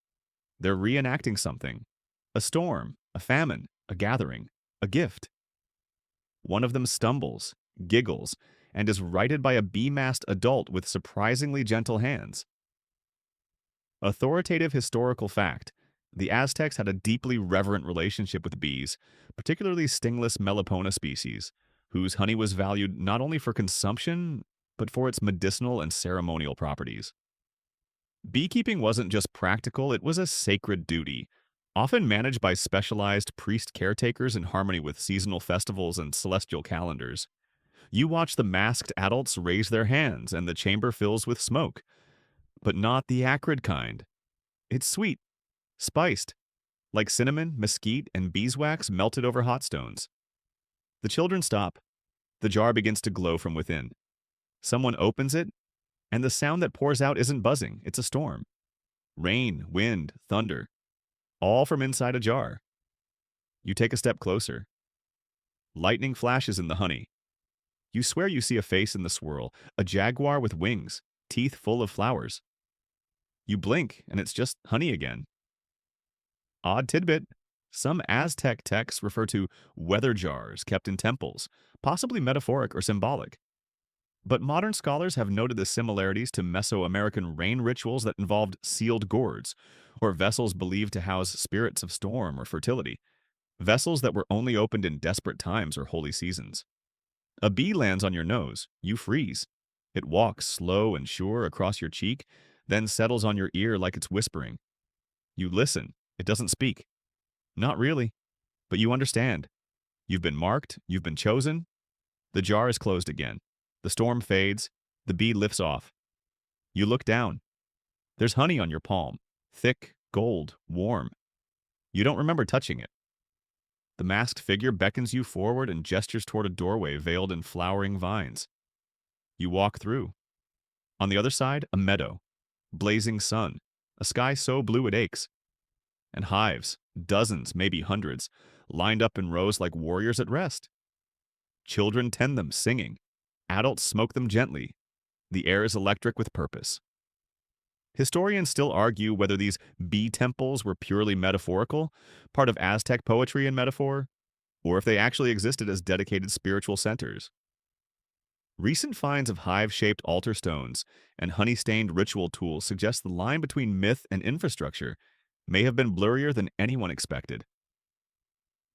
They're reenacting something. A storm, a famine, a gathering, a gift. One of them stumbles, giggles, and is righted by a bee-masked adult with surprisingly gentle hands. Authoritative historical fact. The Aztecs had a deeply reverent relationship with bees, particularly stingless Melipona species, whose honey was valued not only for consumption, but for its medicinal and ceremonial properties. Beekeeping wasn't just practical, it was a sacred duty, often managed by specialized priest caretakers in harmony with seasonal festivals and celestial calendars. You watch the masked adults raise their hands, and the chamber fills with smoke. But not the acrid kind. It's sweet, spiced, like cinnamon, mesquite, and beeswax melted over hot stones. The children stop. The jar begins to glow from within. Someone opens it, and the sound that pours out isn't buzzing, it's a storm. Rain, wind, thunder, all from inside a jar. You take a step closer. Lightning flashes in the honey. You swear you see a face in the swirl, a jaguar with wings, teeth full of flowers. You blink, and it's just honey again. Odd tidbit. Some Aztec texts refer to weather jars kept in temples, possibly metaphoric or symbolic. But modern scholars have noted the similarities to Mesoamerican rain rituals that involved sealed gourds, or vessels believed to house spirits of storm or fertility, vessels that were only opened in desperate times or holy seasons. A bee lands on your nose, you freeze. It walks slow and sure across your cheek, then settles on your ear like it's whispering. You listen. It doesn't speak. Not really, but you understand. You've been marked, you've been chosen. The jar is closed again. The storm fades. The bee lifts off. You look down. There's honey on your palm. Thick, gold, warm. You don't remember touching it. The masked figure beckons you forward and gestures toward a doorway veiled in flowering vines. You walk through. On the other side, a meadow. Blazing sun. A sky so blue it aches. And hives, dozens, maybe hundreds, lined up in rows like warriors at rest. Children tend them, singing. Adults smoke them gently. The air is electric with purpose. Historians still argue whether these bee temples were purely metaphorical, part of Aztec poetry and metaphor, or if they actually existed as dedicated spiritual centers. Recent finds of hive-shaped altar stones and honey-stained ritual tools suggest the line between myth and infrastructure may have been blurrier than anyone expected.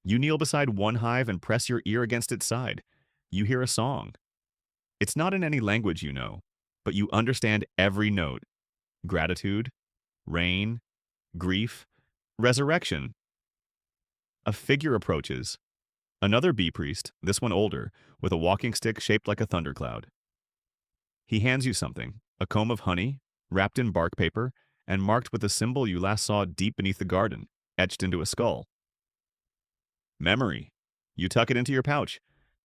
You kneel beside one hive and press your ear against its side. You hear a song. It's not in any language you know, but you understand every note. Gratitude, rain, grief, resurrection. A figure approaches. Another bee priest, this one older, with a walking stick shaped like a thundercloud. He hands you something, a comb of honey, wrapped in bark paper, and marked with a symbol you last saw deep beneath the garden, etched into a skull. Memory. You tuck it into your pouch,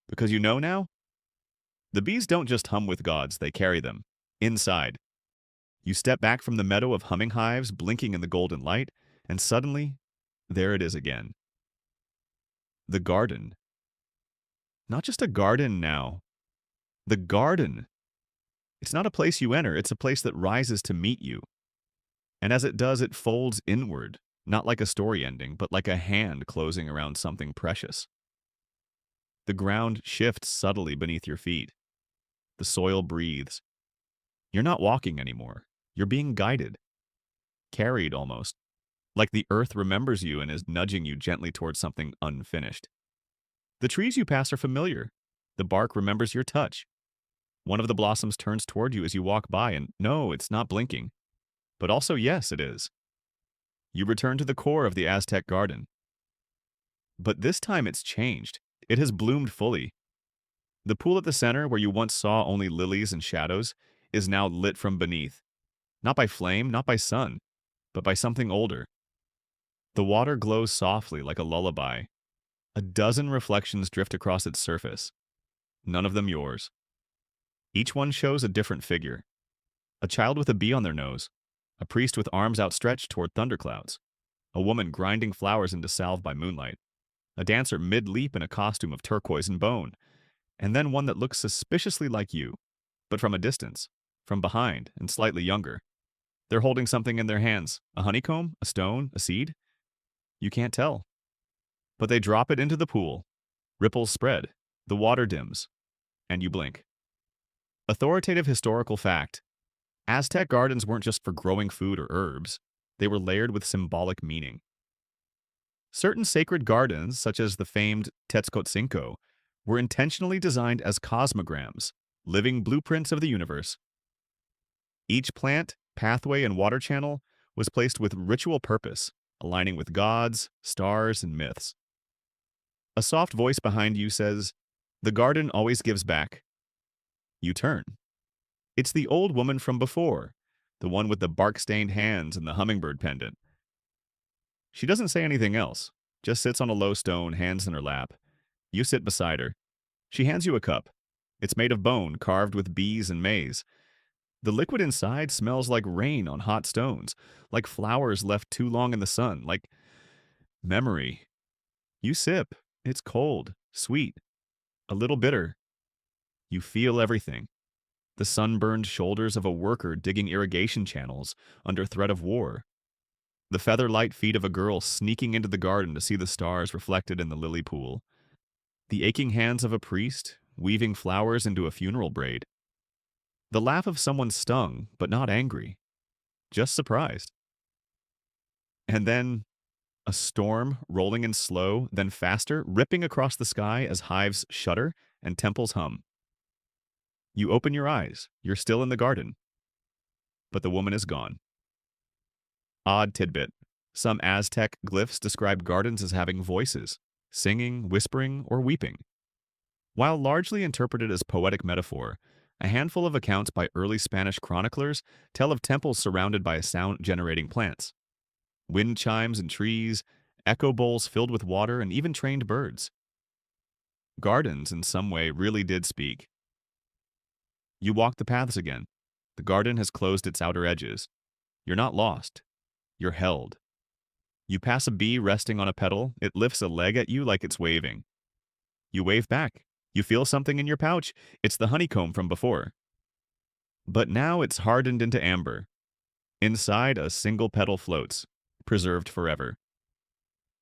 because you know now? The bees don't just hum with gods, they carry them. Inside. You step back from the meadow of humming hives blinking in the golden light, and suddenly, there it is again. The garden. Not just a garden now. The garden. It's not a place you enter, it's a place that rises to meet you. And as it does, it folds inward, not like a story ending, but like a hand closing around something precious. The ground shifts subtly beneath your feet. The soil breathes. You're not walking anymore. You're being guided. Carried almost. Like the earth remembers you and is nudging you gently towards something unfinished. The trees you pass are familiar. The bark remembers your touch. One of the blossoms turns toward you as you walk by, and no, it's not blinking. But also, yes, it is. You return to the core of the Aztec garden. But this time it's changed. It has bloomed fully. The pool at the center, where you once saw only lilies and shadows, is now lit from beneath. Not by flame, not by sun, but by something older. The water glows softly like a lullaby. A dozen reflections drift across its surface, none of them yours. Each one shows a different figure. A child with a bee on their nose, a priest with arms outstretched toward thunderclouds, a woman grinding flowers into salve by moonlight, a dancer mid-leap in a costume of turquoise and bone, and then one that looks suspiciously like you, but from a distance, from behind, and slightly younger. They're holding something in their hands, a honeycomb, a stone, a seed. You can't tell. But they drop it into the pool. Ripples spread, the water dims, and you blink. Authoritative historical fact. Aztec gardens weren't just for growing food or herbs. They were layered with symbolic meaning. Certain sacred gardens, such as the famed Tezcatzinco, were intentionally designed as cosmograms, living blueprints of the universe. Each plant, pathway, and water channel was placed with ritual purpose, aligning with gods, stars, and myths. A soft voice behind you says, "The garden always gives back." You turn. It's the old woman from before, the one with the bark-stained hands and the hummingbird pendant. She doesn't say anything else, just sits on a low stone, hands in her lap. You sit beside her. She hands you a cup. It's made of bone, carved with bees and maize. The liquid inside smells like rain on hot stones, like flowers left too long in the sun, like memory. You sip. It's cold, sweet, a little bitter. You feel everything. The sunburned shoulders of a worker digging irrigation channels under threat of war. The feather-light feet of a girl sneaking into the garden to see the stars reflected in the lily pool. The aching hands of a priest weaving flowers into a funeral braid. The laugh of someone stung, but not angry, just surprised. And then a storm rolling in slow, then faster, ripping across the sky as hives shudder and temples hum. You open your eyes. You're still in the garden. But the woman is gone. Odd tidbit. Some Aztec glyphs describe gardens as having voices, singing, whispering, or weeping. While largely interpreted as poetic metaphor, a handful of accounts by early Spanish chroniclers tell of temples surrounded by sound-generating plants. Wind chimes and trees, echo bowls filled with water, and even trained birds. Gardens, in some way, really did speak. You walk the paths again. The garden has closed its outer edges. You're not lost. You're held. You pass a bee resting on a petal. It lifts a leg at you like it's waving. You wave back. You feel something in your pouch. It's the honeycomb from before. But now it's hardened into amber. Inside, a single petal floats, preserved forever.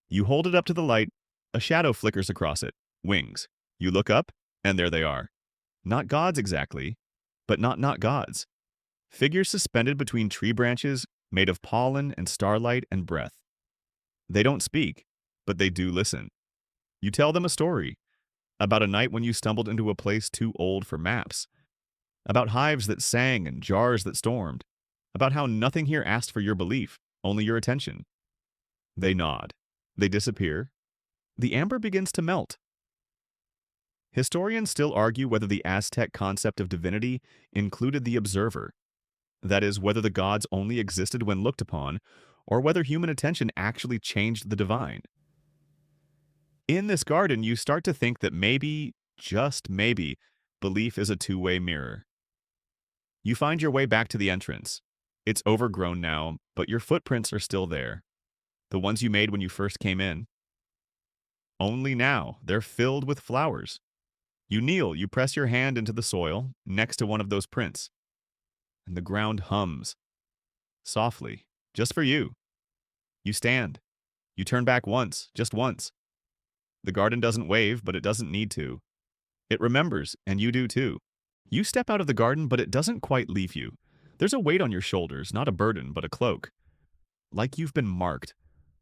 You hold it up to the light. A shadow flickers across it. Wings. You look up, and there they are. Not gods exactly, but not gods. Figures suspended between tree branches, made of pollen and starlight and breath. They don't speak, but they do listen. You tell them a story. About a night when you stumbled into a place too old for maps. About hives that sang and jars that stormed. About how nothing here asked for your belief, only your attention. They nod. They disappear. The amber begins to melt. Historians still argue whether the Aztec concept of divinity included the observer. That is, whether the gods only existed when looked upon, or whether human attention actually changed the divine. In this garden, you start to think that maybe, just maybe, belief is a two-way mirror. You find your way back to the entrance. It's overgrown now, but your footprints are still there. The ones you made when you first came in. Only now, they're filled with flowers. You kneel, you press your hand into the soil, next to one of those prints. And the ground hums. Softly, just for you. You stand. You turn back once, just once. The garden doesn't wave, but it doesn't need to. It remembers, and you do too. You step out of the garden, but it doesn't quite leave you. There's a weight on your shoulders, not a burden, but a cloak. Like you've been marked.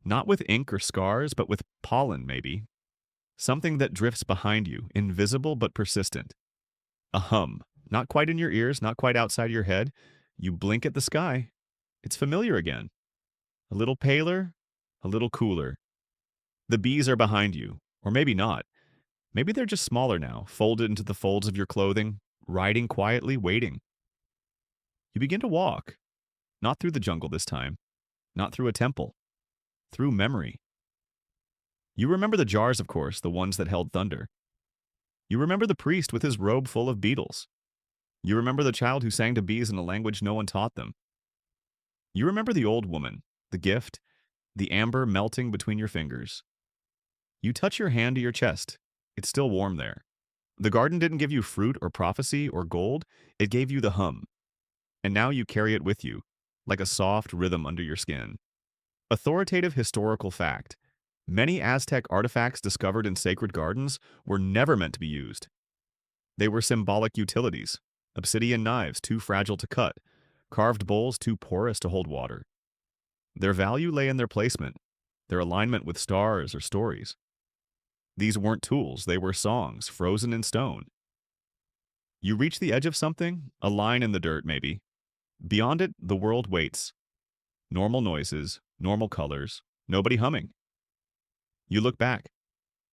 Not with ink or scars, but with pollen, maybe. Something that drifts behind you, invisible but persistent. A hum, not quite in your ears, not quite outside your head. You blink at the sky. It's familiar again. A little paler, a little cooler. The bees are behind you, or maybe not. Maybe they're just smaller now, folded into the folds of your clothing, riding quietly, waiting. You begin to walk, not through the jungle this time, not through a temple, through memory. You remember the jars, of course, the ones that held thunder. You remember the priest with his robe full of beetles. You remember the child who sang to bees in a language no one taught them. You remember the old woman, the gift, the amber melting between your fingers. You touch your hand to your chest. It's still warm there. The garden didn't give you fruit or prophecy or gold. It gave you the hum. And now you carry it with you, like a soft rhythm under your skin. Authoritative historical fact. Many Aztec artifacts discovered in sacred gardens were never meant to be used. They were symbolic utilities. Obsidian knives too fragile to cut. Carved bowls too porous to hold water. Their value lay in their placement, their alignment with stars or stories. These weren't tools, they were songs, frozen in stone. You reach the edge of something, a line in the dirt maybe. Beyond it, the world waits. Normal noises, normal colors, nobody humming. You look back.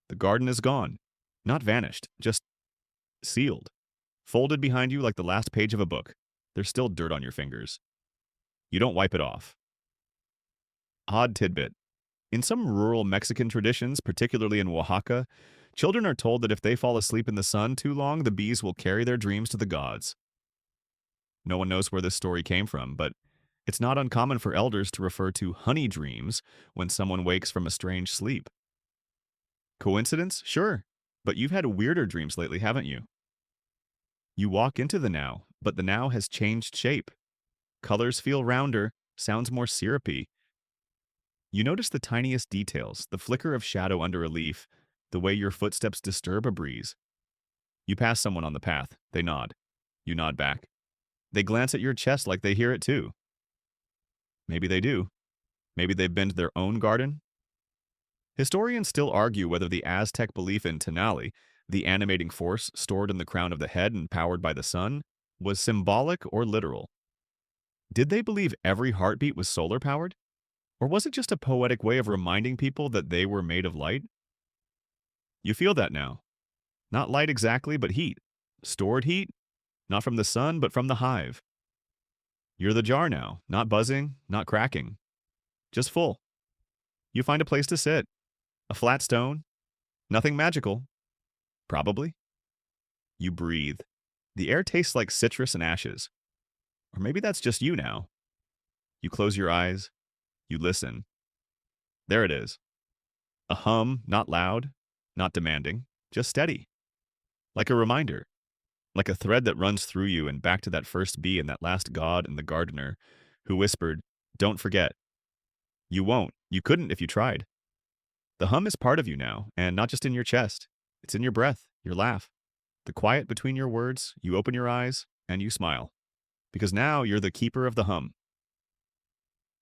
The garden is gone. Not vanished, just sealed. Folded behind you like the last page of a book. There's still dirt on your fingers. You don't wipe it off. Odd tidbit. In some rural Mexican traditions, particularly in Oaxaca, children are told that if they fall asleep in the sun too long, the bees will carry their dreams to the gods. No one knows where this story came from, but it's not uncommon for elders to refer to honey dreams when someone wakes from a strange sleep. Coincidence? Sure. But you've had weirder dreams lately, haven't you? You walk into the now, but the now has changed shape. Colors feel rounder, sounds more syrupy. You notice the tiniest details, the flicker of shadow under a leaf, the way your footsteps disturb a breeze. You pass someone on the path. They nod. You nod back. They glance at your chest like they hear it too. Maybe they do. Maybe they've been to their own garden. Historians still argue whether the Aztec belief in Tenali, the animating force stored in the crown of the head and powered by the sun, was symbolic or literal. Did they believe every heartbeat was solar-powered? Or was it just a poetic way of reminding people that they were made of light? You feel that now. Not light exactly, but heat. Stored heat, not from the sun, but from the hive. You're the jar now, not buzzing, not cracking. Just full. You find a place to sit. A flat stone. Nothing magical. Probably. You breathe. The air tastes like citrus and ashes. Or maybe that's just you now. You close your eyes. You listen. There it is. A hum, not loud, not demanding, just steady. Like a reminder. Like a thread that runs through you and back to that first bee and that last god and the gardener who whispered, "Don't forget." You won't. You couldn't if you tried. The hum is part of you now, and not just in your chest. It's in your breath, your laugh. The quiet between your words, you open your eyes, and you smile. Because now you're the keeper of the hum.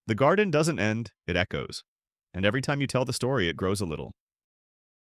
The garden doesn't end, it echoes. And every time you tell the story, it grows a little.